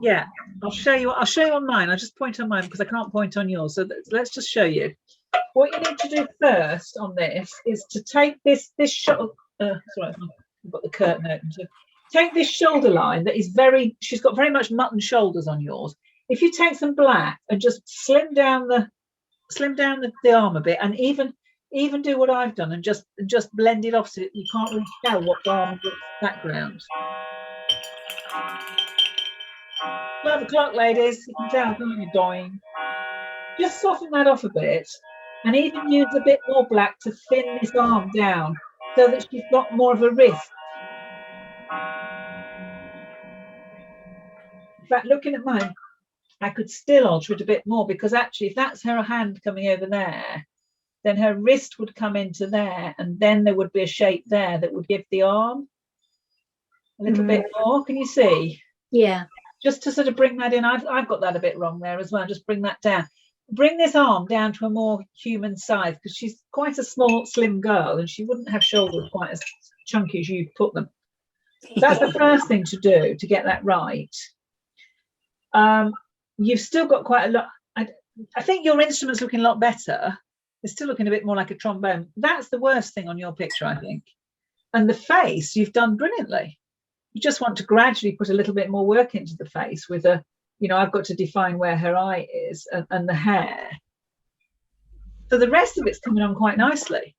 yeah, I'll show you on mine. I'll just point on mine because I can't point on yours. So let's just show you. What you need to do first on this is to take this shoulder. Sorry, I've got the curtain open. So take this shoulder line that is she's got very much mutton shoulders on yours. If you take some black and just slim down the arm a bit, and even do what I've done and just blend it off so that you can't really tell what arm is background. 12 o'clock, ladies. You can tell, can't you, Doing? Just soften that off a bit, and even use a bit more black to thin this arm down so that she's got more of a wrist. In fact, looking at mine, I could still alter it a bit more, because actually if that's her hand coming over there, then her wrist would come into there, and then there would be a shape there that would give the arm a little bit more. Can you see? Yeah. Just to sort of bring that in. I've got that a bit wrong there as well. Just bring that down. Bring this arm down to a more human size, because she's quite a small, slim girl, and she wouldn't have shoulders quite as chunky as you put them. So that's the first thing to do to get that right. You've still got quite a lot. I think your instrument's looking a lot better. It's still looking a bit more like a trombone. That's the worst thing on your picture, I think. And the face, you've done brilliantly. You just want to gradually put a little bit more work into the face with I've got to define where her eye is and the hair. So the rest of it's coming on quite nicely.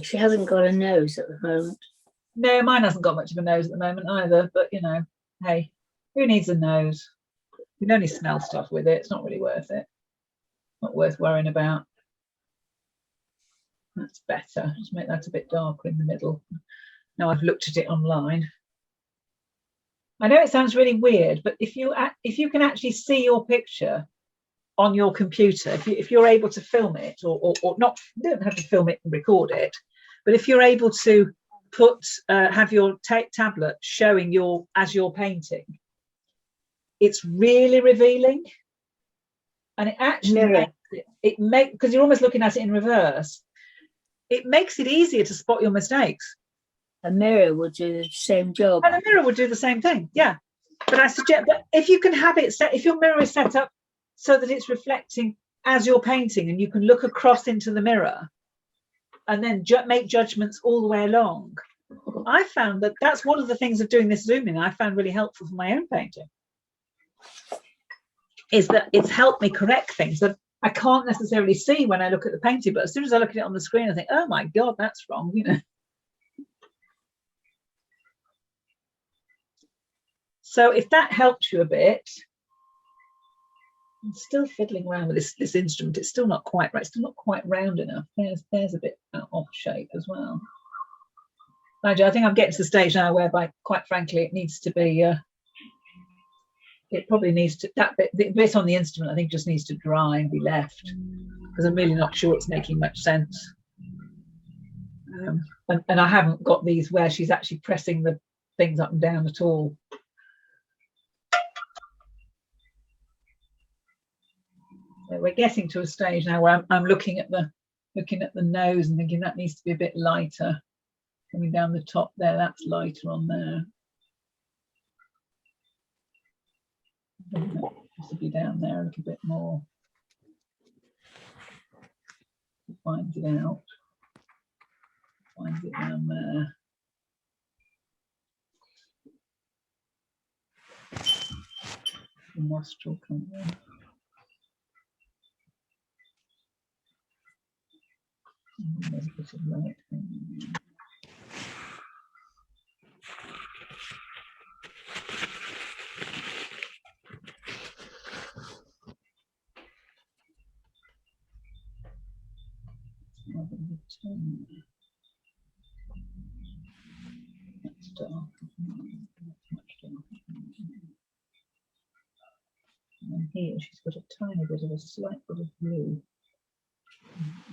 She hasn't got a nose at the moment. No, mine hasn't got much of a nose at the moment either, but hey, who needs a nose? You can only smell stuff with it. It's not really worth it. Not worth worrying about. That's better. Just make that a bit darker in the middle. Now I've looked at it online. I know it sounds really weird, but if you can actually see your picture on your computer, if you're able to film it, or not, you don't have to film it and record it, but if you're able to have your tablet showing as you're painting, it's really revealing, and it actually because you're almost looking at it in reverse. It makes it easier to spot your mistakes. A mirror would do the same job. And a mirror would do the same thing, yeah. But I suggest that if you can have it set, if your mirror is set up so that it's reflecting as you're painting, and you can look across into the mirror and then make judgments all the way along. I found that that's one of the things of doing this zooming I found really helpful for my own painting, is that it's helped me correct things that I can't necessarily see when I look at the painting, but as soon as I look at it on the screen, I think, oh my God, that's wrong, So if that helps you a bit, I'm still fiddling around with this instrument. It's still not quite right. It's still not quite round enough. There's a bit off shape as well. Nigel, I think I'm getting to the stage now whereby, quite frankly, it needs to be. It probably needs to, the bit on the instrument, I think, just needs to dry and be left, because I'm really not sure it's making much sense. And I haven't got these where she's actually pressing the things up and down at all. So we're getting to a stage now where I'm looking at the nose and thinking that needs to be a bit lighter. Coming down the top there, that's lighter on there. Possibly down there a little bit more. Finds it out. Finds it down there. The nostril coming in. There's a bit of light coming in. That's dark. That's much darker. And here she's got a tiny bit of a slight bit of blue.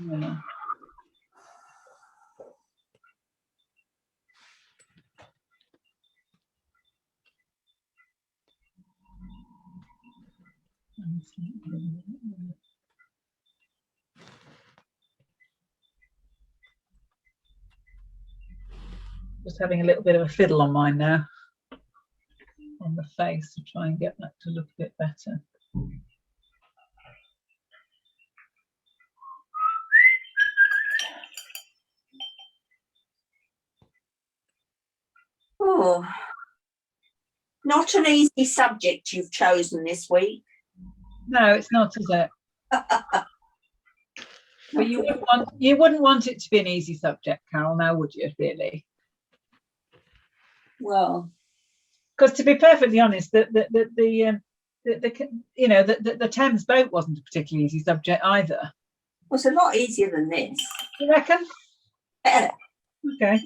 Yeah. Just having a little bit of a fiddle on mine now, on the face, to try and get that to look a bit better. Oh, not an easy subject you've chosen this week. No, it's not, is it? But you wouldn't want it to be an easy subject, Carol, now would you, really? Well, because to be perfectly honest, the Thames boat wasn't a particularly easy subject either. Well, it's a lot easier than this. You reckon? Yeah. Okay.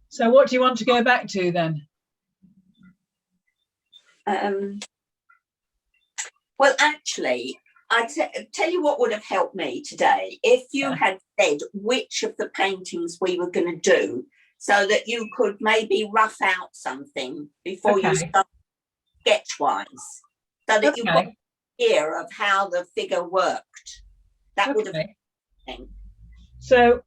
So what do you want to go back to then? Well, actually, tell you what would have helped me today. If you had said which of the paintings we were going to do, so that you could maybe rough out something before you start sketch-wise, so that you got an idea of how the figure worked. That would have been. So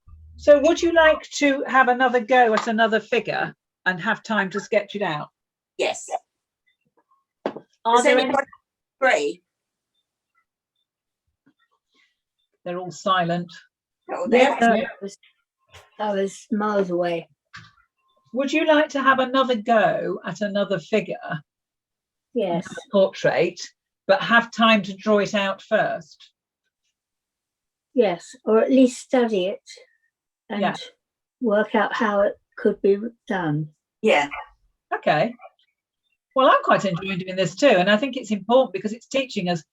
would you like to have another go at another figure and have time to sketch it out? Yes. Does anybody agree? They're all silent. I was miles away. Would you like to have another go at another figure? Yes. Portrait, but have time to draw it out first? Yes, or at least study it and work out how it could be done. Yeah. Okay. Well, I'm quite enjoying doing this too, and I think it's important because it's teaching us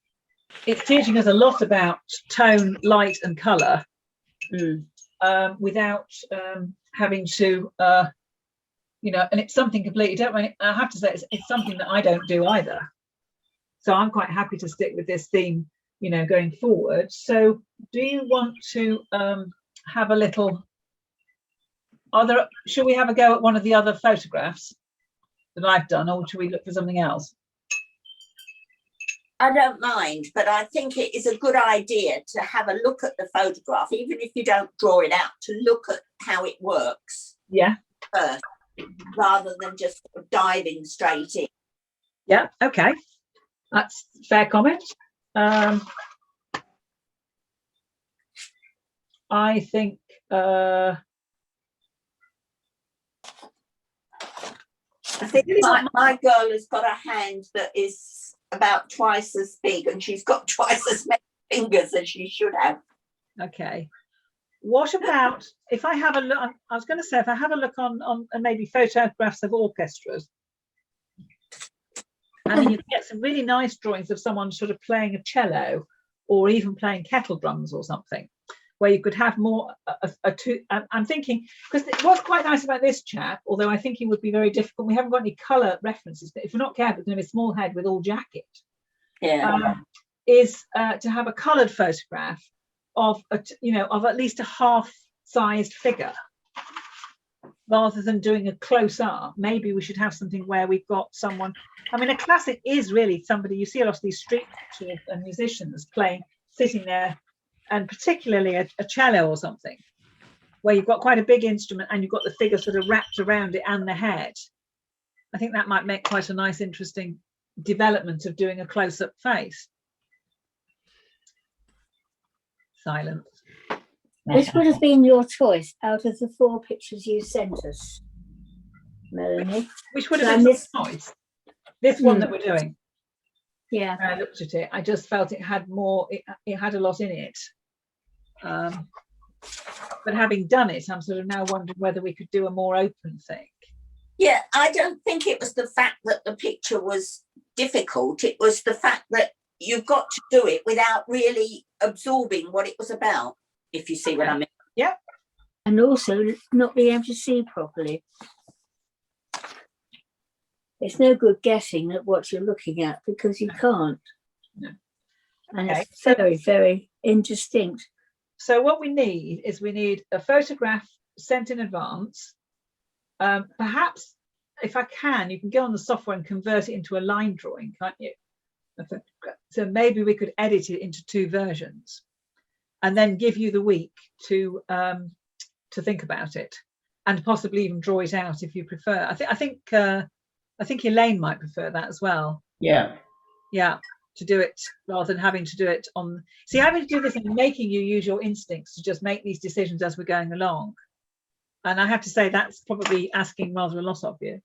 a lot about tone, light, and colour, without having to, and it's something completely different. I have to say, it's something that I don't do either. So I'm quite happy to stick with this theme, going forward. So, do you want to have a little? Should we have a go at one of the other photographs that I've done, or should we look for something else? I don't mind, but I think it is a good idea to have a look at the photograph, even if you don't draw it out, to look at how it works. Yeah. First, rather than just diving straight in. Yeah, okay. That's a fair comment. I think my girl has got a hand that is about twice as big, and she's got twice as many fingers as she should have. Okay. What about if I have a look? I was going to say, if I have a look on maybe photographs of orchestras, and then you can get some really nice drawings of someone sort of playing a cello or even playing kettle drums or something, where you could have more I'm thinking, because what's quite nice about this chap, although I think he would be very difficult, we haven't got any colour references, but if we're not careful, it's going to be a small head with all jacket. Yeah. Is to have a coloured photograph of at least a half-sized figure, rather than doing a close up, maybe we should have something where we've got someone. I mean, a classic is really somebody, you see a lot of these street musicians playing, sitting there, and particularly a cello or something, where you've got quite a big instrument and you've got the figure sort of wrapped around it and the head. I think that might make quite a nice, interesting development of doing a close-up face. Silence. Which would have been your choice out of the 4 pictures you sent us, Melanie? Which would have been this choice? This one that we're doing. Yeah. When I looked at it, I just felt it had more, it had a lot in it. But having done it, I'm sort of now wondering whether we could do a more open thing. Yeah, I don't think it was the fact that the picture was difficult. It was the fact that you've got to do it without really absorbing what it was about, if you see what I mean. Yeah. And also not being able to see properly. It's no good guessing at what you're looking at because you can't. No. And Okay. it's very, very indistinct. So what we need is a photograph sent in advance. Perhaps, if I can, you can go on the software and convert it into a line drawing, can't you? So maybe we could edit it into 2 versions, and then give you the week to think about it, and possibly even draw it out if you prefer. I think Elaine might prefer that as well. Yeah. Yeah, to do it rather than having to do it on. See, having to do this and making you use your instincts to just make these decisions as we're going along. And I have to say that's probably asking rather a lot of you.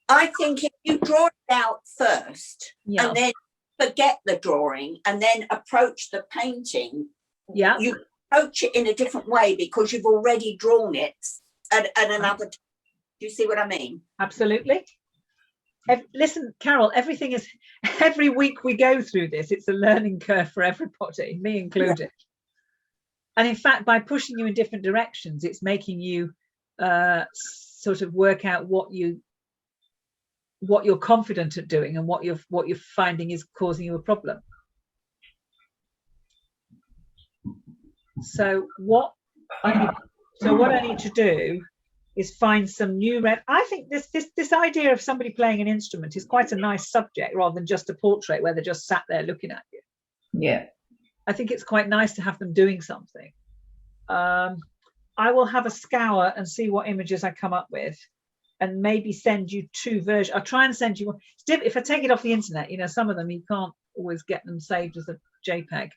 I think if you draw it out first, Yeah. and then forget the drawing and then approach the painting, Yeah. you approach it in a different way because you've already drawn it at another time. Do you see what I mean? Absolutely. Listen, Carol, every week we go through this, it's a learning curve for everybody, me included. Yeah. And in fact, by pushing you in different directions, it's making you sort of work out what you're confident at doing and what you're finding is causing you a problem. So what I need to do is find some new I think this idea of somebody playing an instrument is quite a nice subject rather than just a portrait where they're just sat there looking at you. Yeah. I think it's quite nice to have them doing something. I will have a scour and see what images I come up with, and maybe send you 2 versions. I'll try and send you one. If I take it off the internet, some of them you can't always get them saved as a JPEG.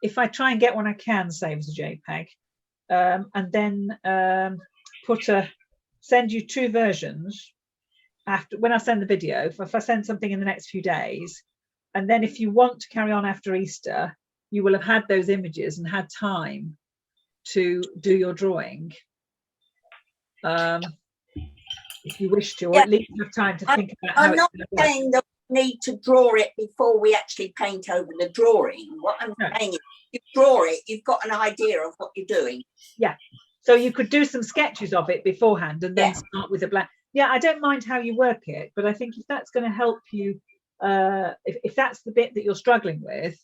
If I try and get one I can save as a JPEG, and then send you 2 versions after when I send the video. If I send something in the next few days, and then if you want to carry on after Easter, you will have had those images and had time to do your drawing, if you wish to, or at least have time to think about how it's going to work. I'm not saying that we need to draw it before we actually paint over the drawing. What I'm saying is, if you draw it, you've got an idea of what you're doing. Yeah. So you could do some sketches of it beforehand and then start with a blank. Yeah, I don't mind how you work it, but I think if that's going to help you, if that's the bit that you're struggling with,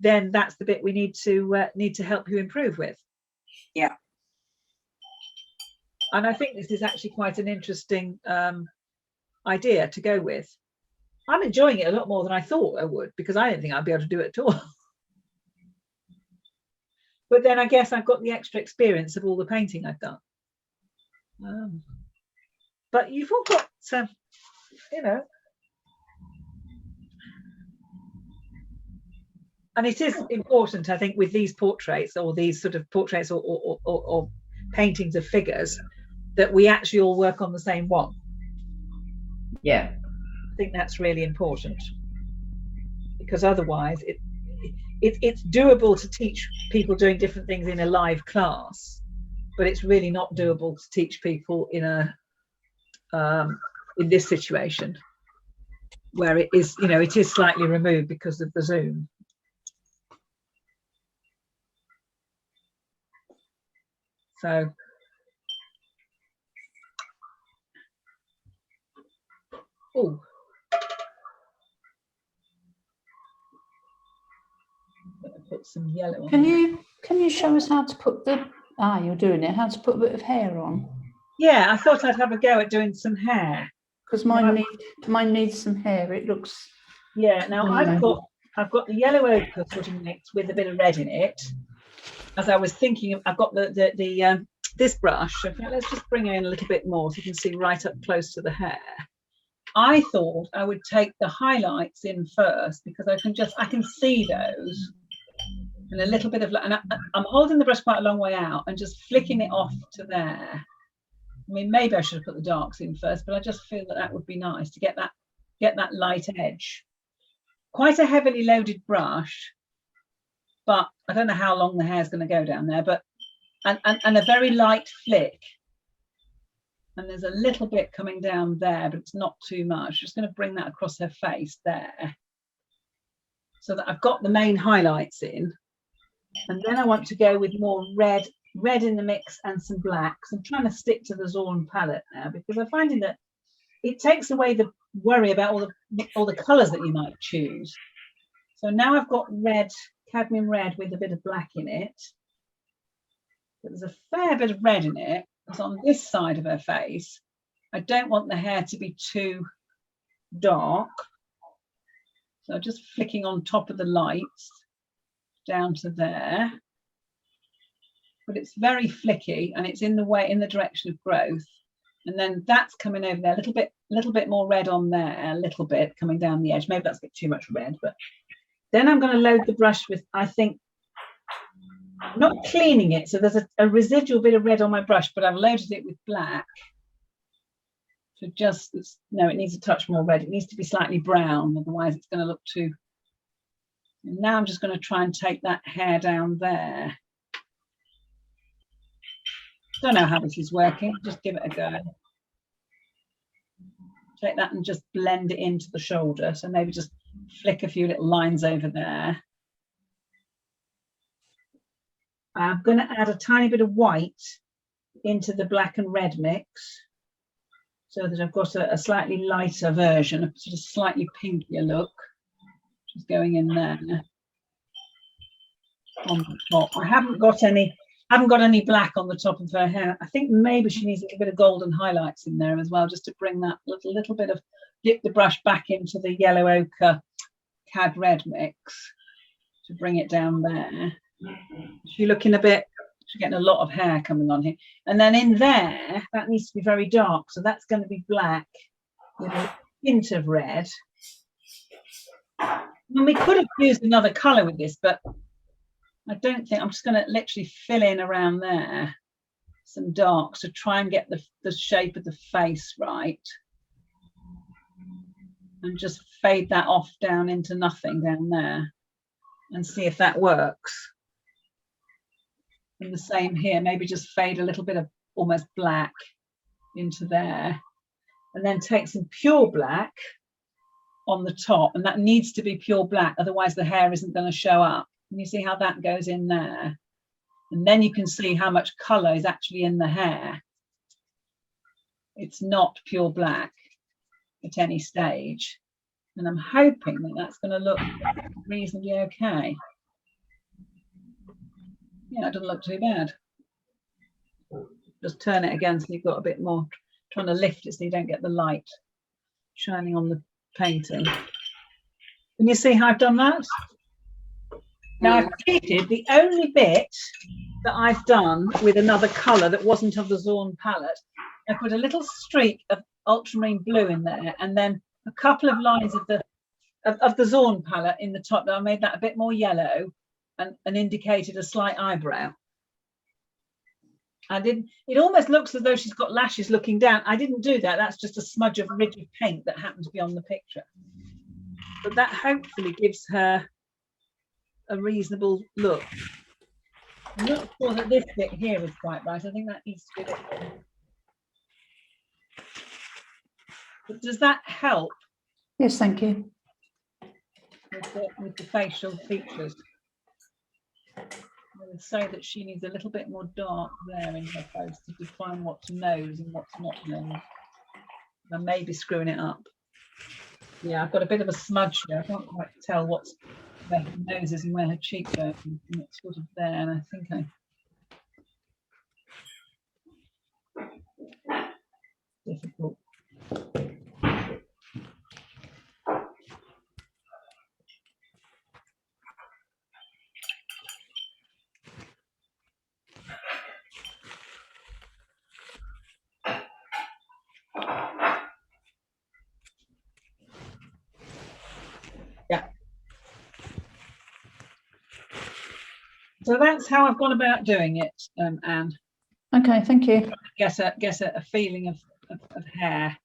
then that's the bit we need to help you improve with. Yeah. And I think this is actually quite an interesting idea to go with. I'm enjoying it a lot more than I thought I would, because I didn't think I'd be able to do it at all. But then I guess I've got the extra experience of all the painting I've done. But you've all got, and it is important, I think, with these portraits or these sort of portraits or paintings of figures, that we actually all work on the same one. Yeah. I think that's really important, because otherwise it's doable to teach people doing different things in a live class, but it's really not doable to teach people in this situation where it is, it is slightly removed because of the Zoom. So put some yellow on. Can you show us how to put you're doing it, how to put a bit of hair on? Yeah, I thought I'd have a go at doing some hair. Because mine needs some hair. It looks. Yeah, now I've got the yellow ochre sort of mixed with a bit of red in it. As I was thinking, I've got the this brush. In fact, let's just bring in a little bit more so you can see right up close to the hair. I thought I would take the highlights in first because I can see those, and a little bit of, and I'm holding the brush quite a long way out and just flicking it off to there. I mean, maybe I should have put the darks in first, but I just feel that would be nice to get that light edge. Quite a heavily loaded brush, but I don't know how long the hair is going to go down there, but and a very light flick. And there's a little bit coming down there, but it's not too much. Just going to bring that across her face there, so that I've got the main highlights in. And then I want to go with more red in the mix and some blacks. I'm trying to stick to the Zorn palette now because I'm finding that it takes away the worry about all the colours that you might choose. So now I've got red, cadmium red with a bit of black in it. But there's a fair bit of red in it. It's on this side of her face. I don't want the hair to be too dark. So just flicking on top of the lights down to there. But it's very flicky and it's in the direction of growth. And then that's coming over there, a little bit more red on there, a little bit coming down the edge. Maybe that's a bit too much red, but then I'm going to load the brush with, I think, not cleaning it. So there's a residual bit of red on my brush, but I've loaded it with black. So no, it needs a touch more red. It needs to be slightly brown, otherwise it's going to look too. And now I'm just going to try and take that hair down there. Don't know how this is working. Just give it a go. Take that and just blend it into the shoulder. So maybe just flick a few little lines over there. I'm going to add a tiny bit of white into the black and red mix so that I've got a slightly lighter version, a sort of slightly pinkier look, just going in there on the top. I haven't got any black on the top of her hair. I think maybe she needs a little bit of golden highlights in there as well, just to bring that little bit of, dip the brush back into the yellow ochre cad red mix to bring it down there. She's looking she's getting a lot of hair coming on here. And then in there, that needs to be very dark. So that's going to be black with a hint of red. And we could have used another colour with this, but I don't think. I'm just going to literally fill in around there some darks to try and get the shape of the face right. And just fade that off down into nothing down there and see if that works. And the same here, maybe just fade a little bit of almost black into there. And then take some pure black on the top. And that needs to be pure black, otherwise the hair isn't going to show up. And you see how that goes in there. And then you can see how much colour is actually in the hair. It's not pure black at any stage. And I'm hoping that that's going to look reasonably okay. Yeah, it doesn't look too bad. Just turn it again so you've got a bit more, trying to lift it so you don't get the light shining on the painting. Can you see how I've done that? Now I've treated the only bit that I've done with another colour that wasn't of the Zorn palette. I put a little streak of ultramarine blue in there, and then a couple of lines of the Zorn palette in the top. I made that a bit more yellow and indicated a slight eyebrow. It almost looks as though she's got lashes looking down. I didn't do that. That's just a smudge of ridge of paint that happened to be on the picture. But that hopefully gives her a reasonable look. I'm not sure that this bit here is quite right. I think that needs to be a bit more. But does that help? Yes, thank you. With the facial features? I would say that she needs a little bit more dark there in her face to define what's nose and what's not nose. I may be screwing it up. Yeah, I've got a bit of a smudge here. I can't quite tell where her nose is and where her cheek goes. And it's sort of there, and I think difficult. Yeah. So that's how I've gone about doing it, Anne. Okay, thank you. Get a feeling of hair.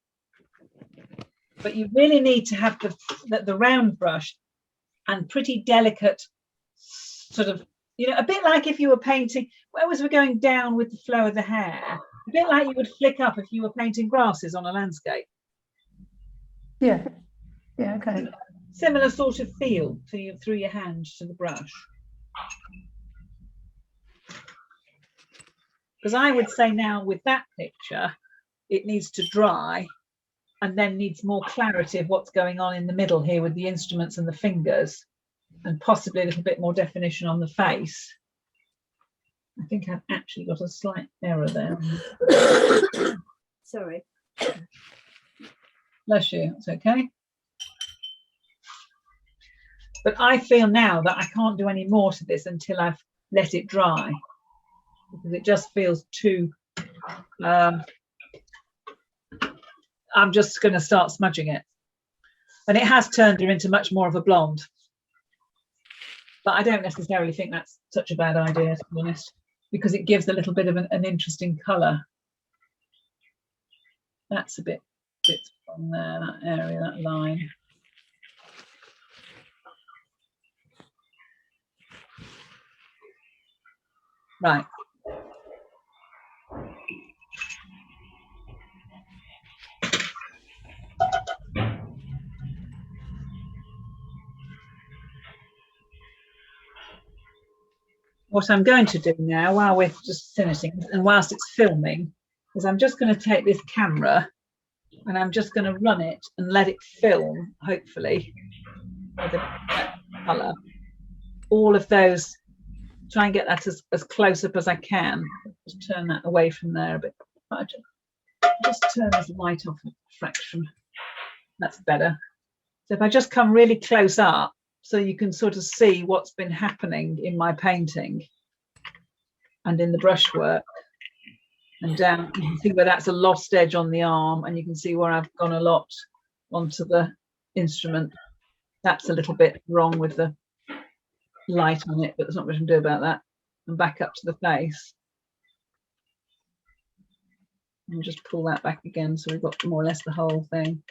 But you really need to have the round brush and pretty delicate sort of, you know, a bit like if you were painting, where was we going down with the flow of the hair? A bit like you would flick up if you were painting grasses on a landscape. Yeah. Yeah, okay. Similar sort of feel to you through your hand to the brush. Because I would say now with that picture, it needs to dry and then needs more clarity of what's going on in the middle here with the instruments and the fingers, and possibly a little bit more definition on the face. I think I've actually got a slight error there. Sorry. Bless you, it's okay. But I feel now that I can't do any more to this until I've let it dry, because it just feels too, I'm just going to start smudging it. And it has turned her into much more of a blonde. But I don't necessarily think that's such a bad idea, to be honest, because it gives a little bit of an interesting colour. That's a bit from there, that area, that line. Right. What I'm going to do now, while we're just finishing and whilst it's filming, is I'm just going to take this camera and I'm just going to run it and let it film, hopefully, with the colour. All of those, try and get that as close up as I can. Just turn that away from there a bit. Just turn this light off a fraction. That's better. So if I just come really close up, so you can sort of see what's been happening in my painting and in the brushwork, and down you can see where that's a lost edge on the arm, and you can see where I've gone a lot onto the instrument. That's a little bit wrong with the light on it, but there's not much I can do about that. And back up to the face, and just pull that back again, so we've got more or less the whole thing.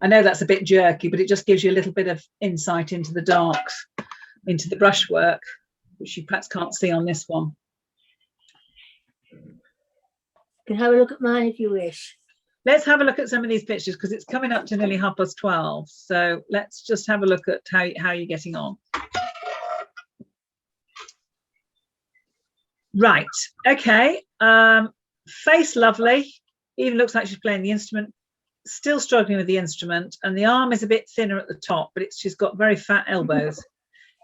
I know that's a bit jerky, but it just gives you a little bit of insight into the darks, into the brushwork, which you perhaps can't see on this one. You can have a look at mine if you wish. Let's have a look at some of these pictures, because it's coming up to nearly 12:30. So let's just have a look at how you're getting on. Right, okay. Face lovely, even looks like she's playing the instrument. Still struggling with the instrument, and the arm is a bit thinner at the top, but she's got very fat elbows.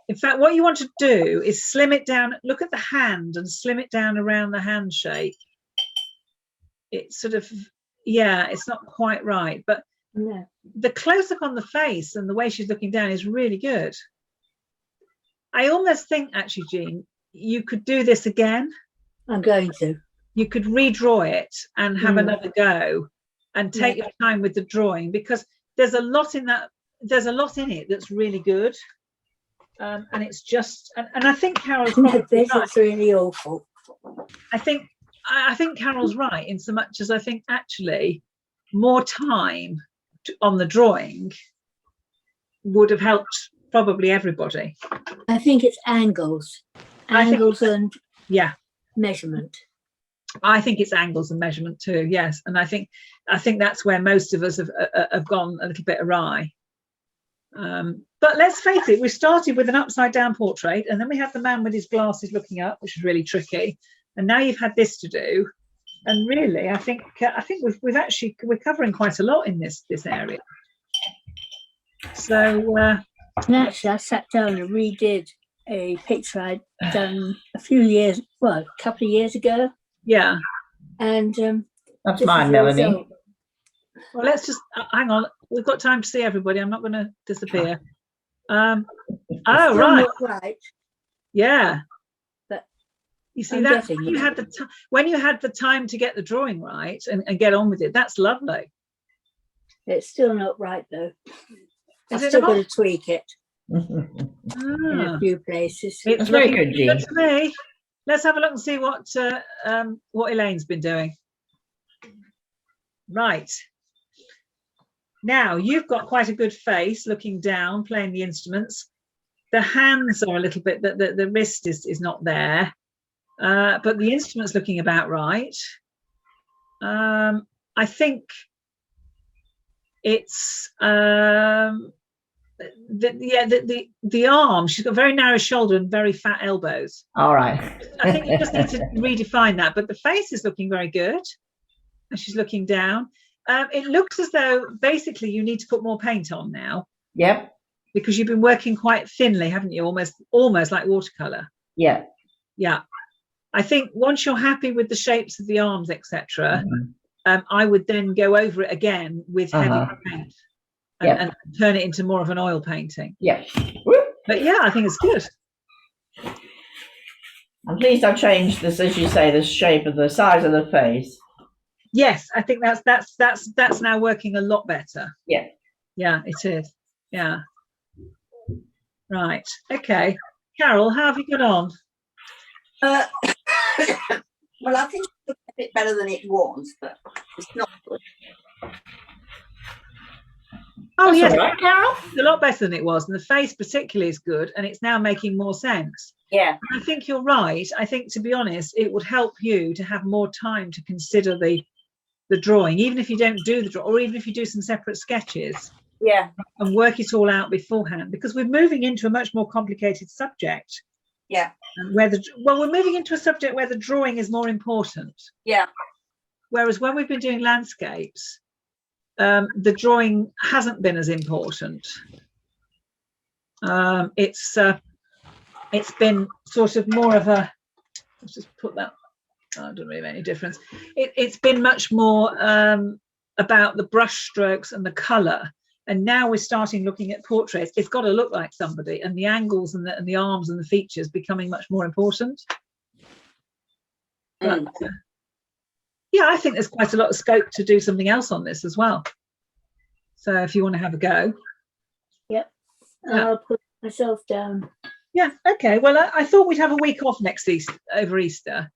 In fact, what you want to do is slim it down. Look at the hand and slim it down around the hand shape. It's sort of, yeah, it's not quite right, but No. The close-up on the face and the way she's looking down is really good. I almost think, actually, Jean, you could do this again. I'm going to. You could redraw it and have another go and take your time with the drawing, because there's a lot in that. There's a lot in it that's really good, and it's just. And I think Carol's probably This right. is really awful. I think Carol's right in so much as I think actually more time on the drawing would have helped probably everybody. I think it's angles and measurement. I think it's angles and measurement too, yes. And I think that's where most of us have gone a little bit awry. But let's face it, we started with an upside down portrait, and then we had the man with his glasses looking up, which is really tricky. And now you've had this to do. And really, I think we're covering quite a lot in this area. So And actually, I sat down and redid a picture I'd done a couple of years ago. yeah. And That's This mine, is the Melanie. result. Well, let's just hang on. We've got time to see everybody. I'm not going to disappear. Oh, Still right. not right. Yeah. But You see, I'm that's getting when you it. had when you had the time to get the drawing right and get on with it. That's lovely. It's still not right though. I've Is it still got not? to tweak it in Ah, a few places. it's That's very looking good, Jean. to me. Let's have a look and see what Elaine's been doing. Right. Now, you've got quite a good face looking down, playing the instruments. The hands are a little bit, the wrist is not there, but the instrument's looking about right. I think it's the arm. She's got very narrow shoulder and very fat elbows. All right. I think you just need to redefine that. But the face is looking very good, and she's looking down. It looks as though basically you need to put more paint on now. Yep. Because you've been working quite thinly, haven't you? Almost like watercolor. Yeah. Yeah. I think once you're happy with the shapes of the arms, etc., I would then go over it again with heavy paint and turn it into more of an oil painting. Yeah. But yeah, I think it's good. I'm pleased I've changed this, as you say, the shape of the size of the face. Yes, I think that's now working a lot better. Yeah. Yeah, it is. Yeah. Right. Okay. Carol, how have you got on? Well, I think it's a bit better than it was, but it's not good. Oh, yes, all right, Carol. it's a lot better than it was, and the face particularly is good, and it's now making more sense. Yeah. I think you're right. I think, to be honest, it would help you to have more time to consider the drawing, even if you don't do the drawing, or even if you do some separate sketches. Yeah. And work it all out beforehand, because we're moving into a much more complicated subject. Yeah. Where we're moving into a subject where the drawing is more important. Yeah. Whereas when we've been doing landscapes, the drawing hasn't been as important. It's been sort of more of a. Let's just put that. Oh, it doesn't really make any difference. It's been much more about the brush strokes and the colour. And now we're starting looking at portraits. It's got to look like somebody, and the angles and the arms and the features becoming much more important. But, yeah, I think there's quite a lot of scope to do something else on this as well. So if you want to have a go. Yep. Yeah. I'll put myself down. Yeah, okay. Well, I thought we'd have a week off next over Easter.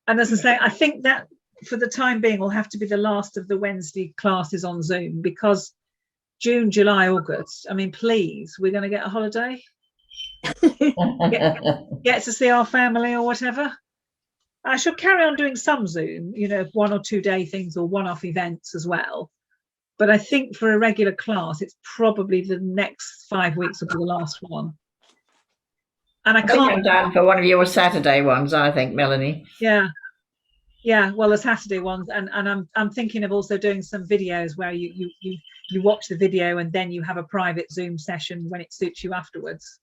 And as I say, I think that for the time being will have to be the last of the Wednesday classes on Zoom, because June, July, August, I mean, please, we're going to get a holiday. Get to see our family or whatever. I should carry on doing some Zoom, 1 or 2 day things or one-off events as well. But I think for a regular class, it's probably the next 5 weeks will be the last one. And I can't. I'm down for one of your Saturday ones, I think, Melanie. Yeah. Well, the Saturday ones, and I'm thinking of also doing some videos where you watch the video and then you have a private Zoom session when it suits you afterwards.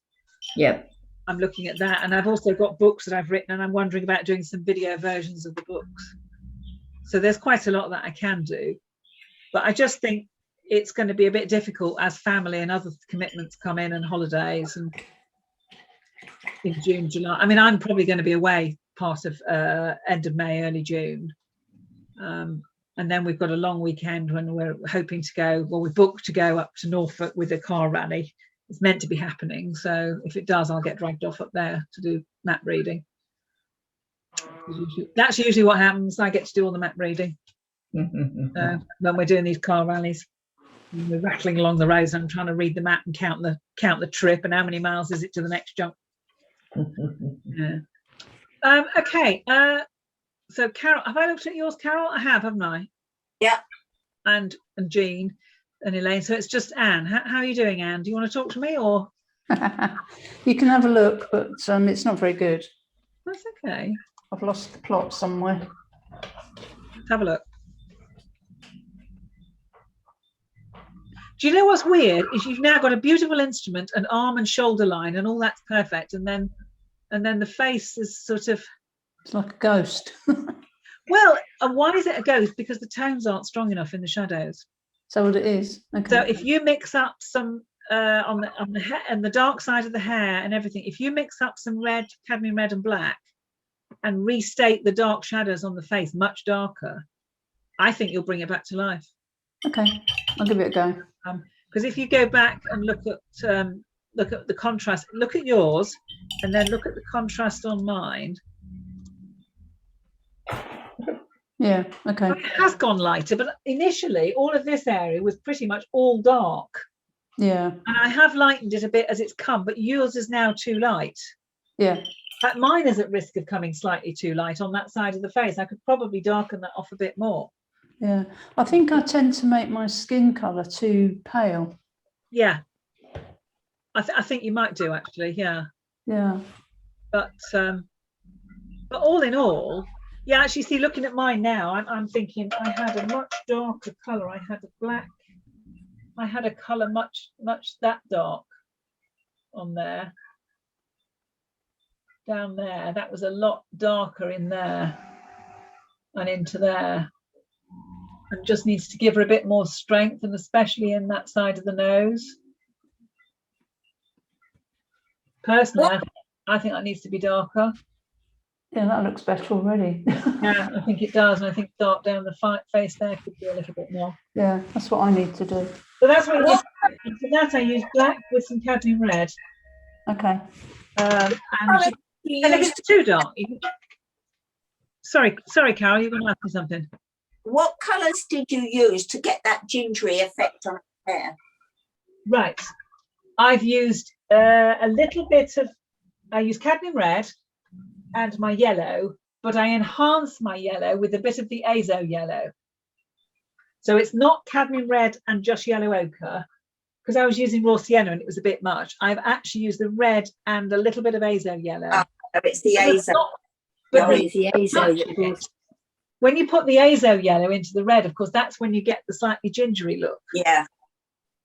Yep. I'm looking at that, and I've also got books that I've written, and I'm wondering about doing some video versions of the books. So there's quite a lot that I can do, but I just think it's going to be a bit difficult as family and other commitments come in and holidays and in June, July. I mean, I'm probably going to be away part of end of May, early June. And then we've got a long weekend when we're hoping to go, well, we booked to go up to Norfolk with a car rally. It's meant to be happening. So if it does, I'll get dragged off up there to do map reading. That's usually what happens. I get to do all the map reading when we're doing these car rallies. We're rattling along the roads and I'm trying to read the map and count the trip and how many miles is it to the next jump. Yeah. Okay. So Carol, have I looked at yours, Carol? I have, haven't I? Yeah. And Jean and Elaine. So it's just Anne. How are you doing, Anne? Do you want to talk to me or? You can have a look, but it's not very good. That's okay. I've lost the plot somewhere. Let's have a look. Do you know what's weird? Is you've now got a beautiful instrument, an arm and shoulder line, and all that's perfect, and then the face is sort of. It's like a ghost. Well, Well, and why is it a ghost? Because the tones aren't strong enough in the shadows. So what it is? Okay. So if you mix up some on the hair and the dark side of the hair and everything, if you mix up some red, cadmium red and black, and restate the dark shadows on the face much darker, I think you'll bring it back to life. Okay, I'll give it a go. Because if you go back and look at the contrast, look at yours, and then look at the contrast on mine. Yeah, okay. It has gone lighter, but initially all of this area was pretty much all dark. Yeah. And I have lightened it a bit as it's come, but yours is now too light. Yeah. But mine is at risk of coming slightly too light on that side of the face. I could probably darken that off a bit more. Yeah, I think I tend to make my skin colour too pale. Yeah, I think you might do actually. Yeah. Yeah. But all in all, yeah. Actually, see, looking at mine now, I'm thinking I had a much darker colour. I had a black. I had a colour much that dark on there. Down there, that was a lot darker in there and into there. And just needs to give her a bit more strength, and especially in that side of the nose. Personally, I think that needs to be darker. Yeah, that looks better already. Yeah, I think it does, and I think dark down the face there could be a little bit more. Yeah, that's what I need to do. So that's what for that I use black with some cadmium red. Okay. And if it's too dark, sorry, Carol, you're going to ask me something. What colours did you use to get that gingery effect on her hair? Right, I've used a little bit of. I use cadmium red and my yellow, but I enhance my yellow with a bit of the azo yellow. So it's not cadmium red and just yellow ochre, because I was using raw sienna and it was a bit much. I've actually used the red and a little bit of azo yellow. Oh, it's the azo. But it's the azo. When you put the azo yellow into the red, of course, that's when you get the slightly gingery look. Yeah.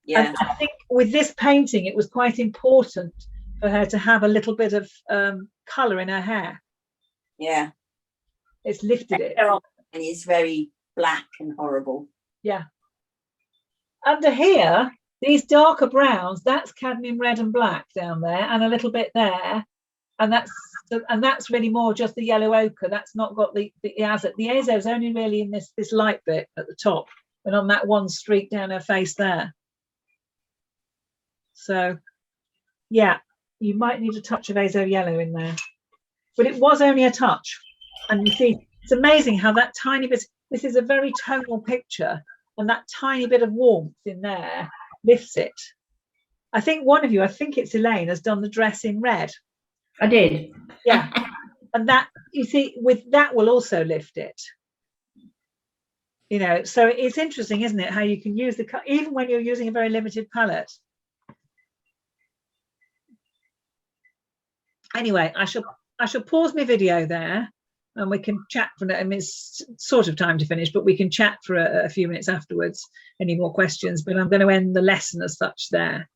Yeah. And I think with this painting, it was quite important for her to have a little bit of colour in her hair. Yeah. It's lifted it. And it's very black and horrible. Yeah. Under here, these darker browns, that's cadmium red and black down there, and a little bit there. And that's really more just the yellow ochre. That's not got the azo. The azo is only really in this light bit at the top and on that one streak down her face there. So, yeah, you might need a touch of azo yellow in there, but it was only a touch. And you see, it's amazing how that tiny bit. This is a very tonal picture, and that tiny bit of warmth in there lifts it. I think one of you, I think it's Elaine, has done the dress in red. I did. Yeah, and that, you see, with that will also lift it. You know, so it's interesting, isn't it, how you can use even when you're using a very limited palette. Anyway, I shall pause my video there, and we can chat for. I mean, it's sort of time to finish, but we can chat for a few minutes afterwards. Any more questions? But I'm going to end the lesson as such there.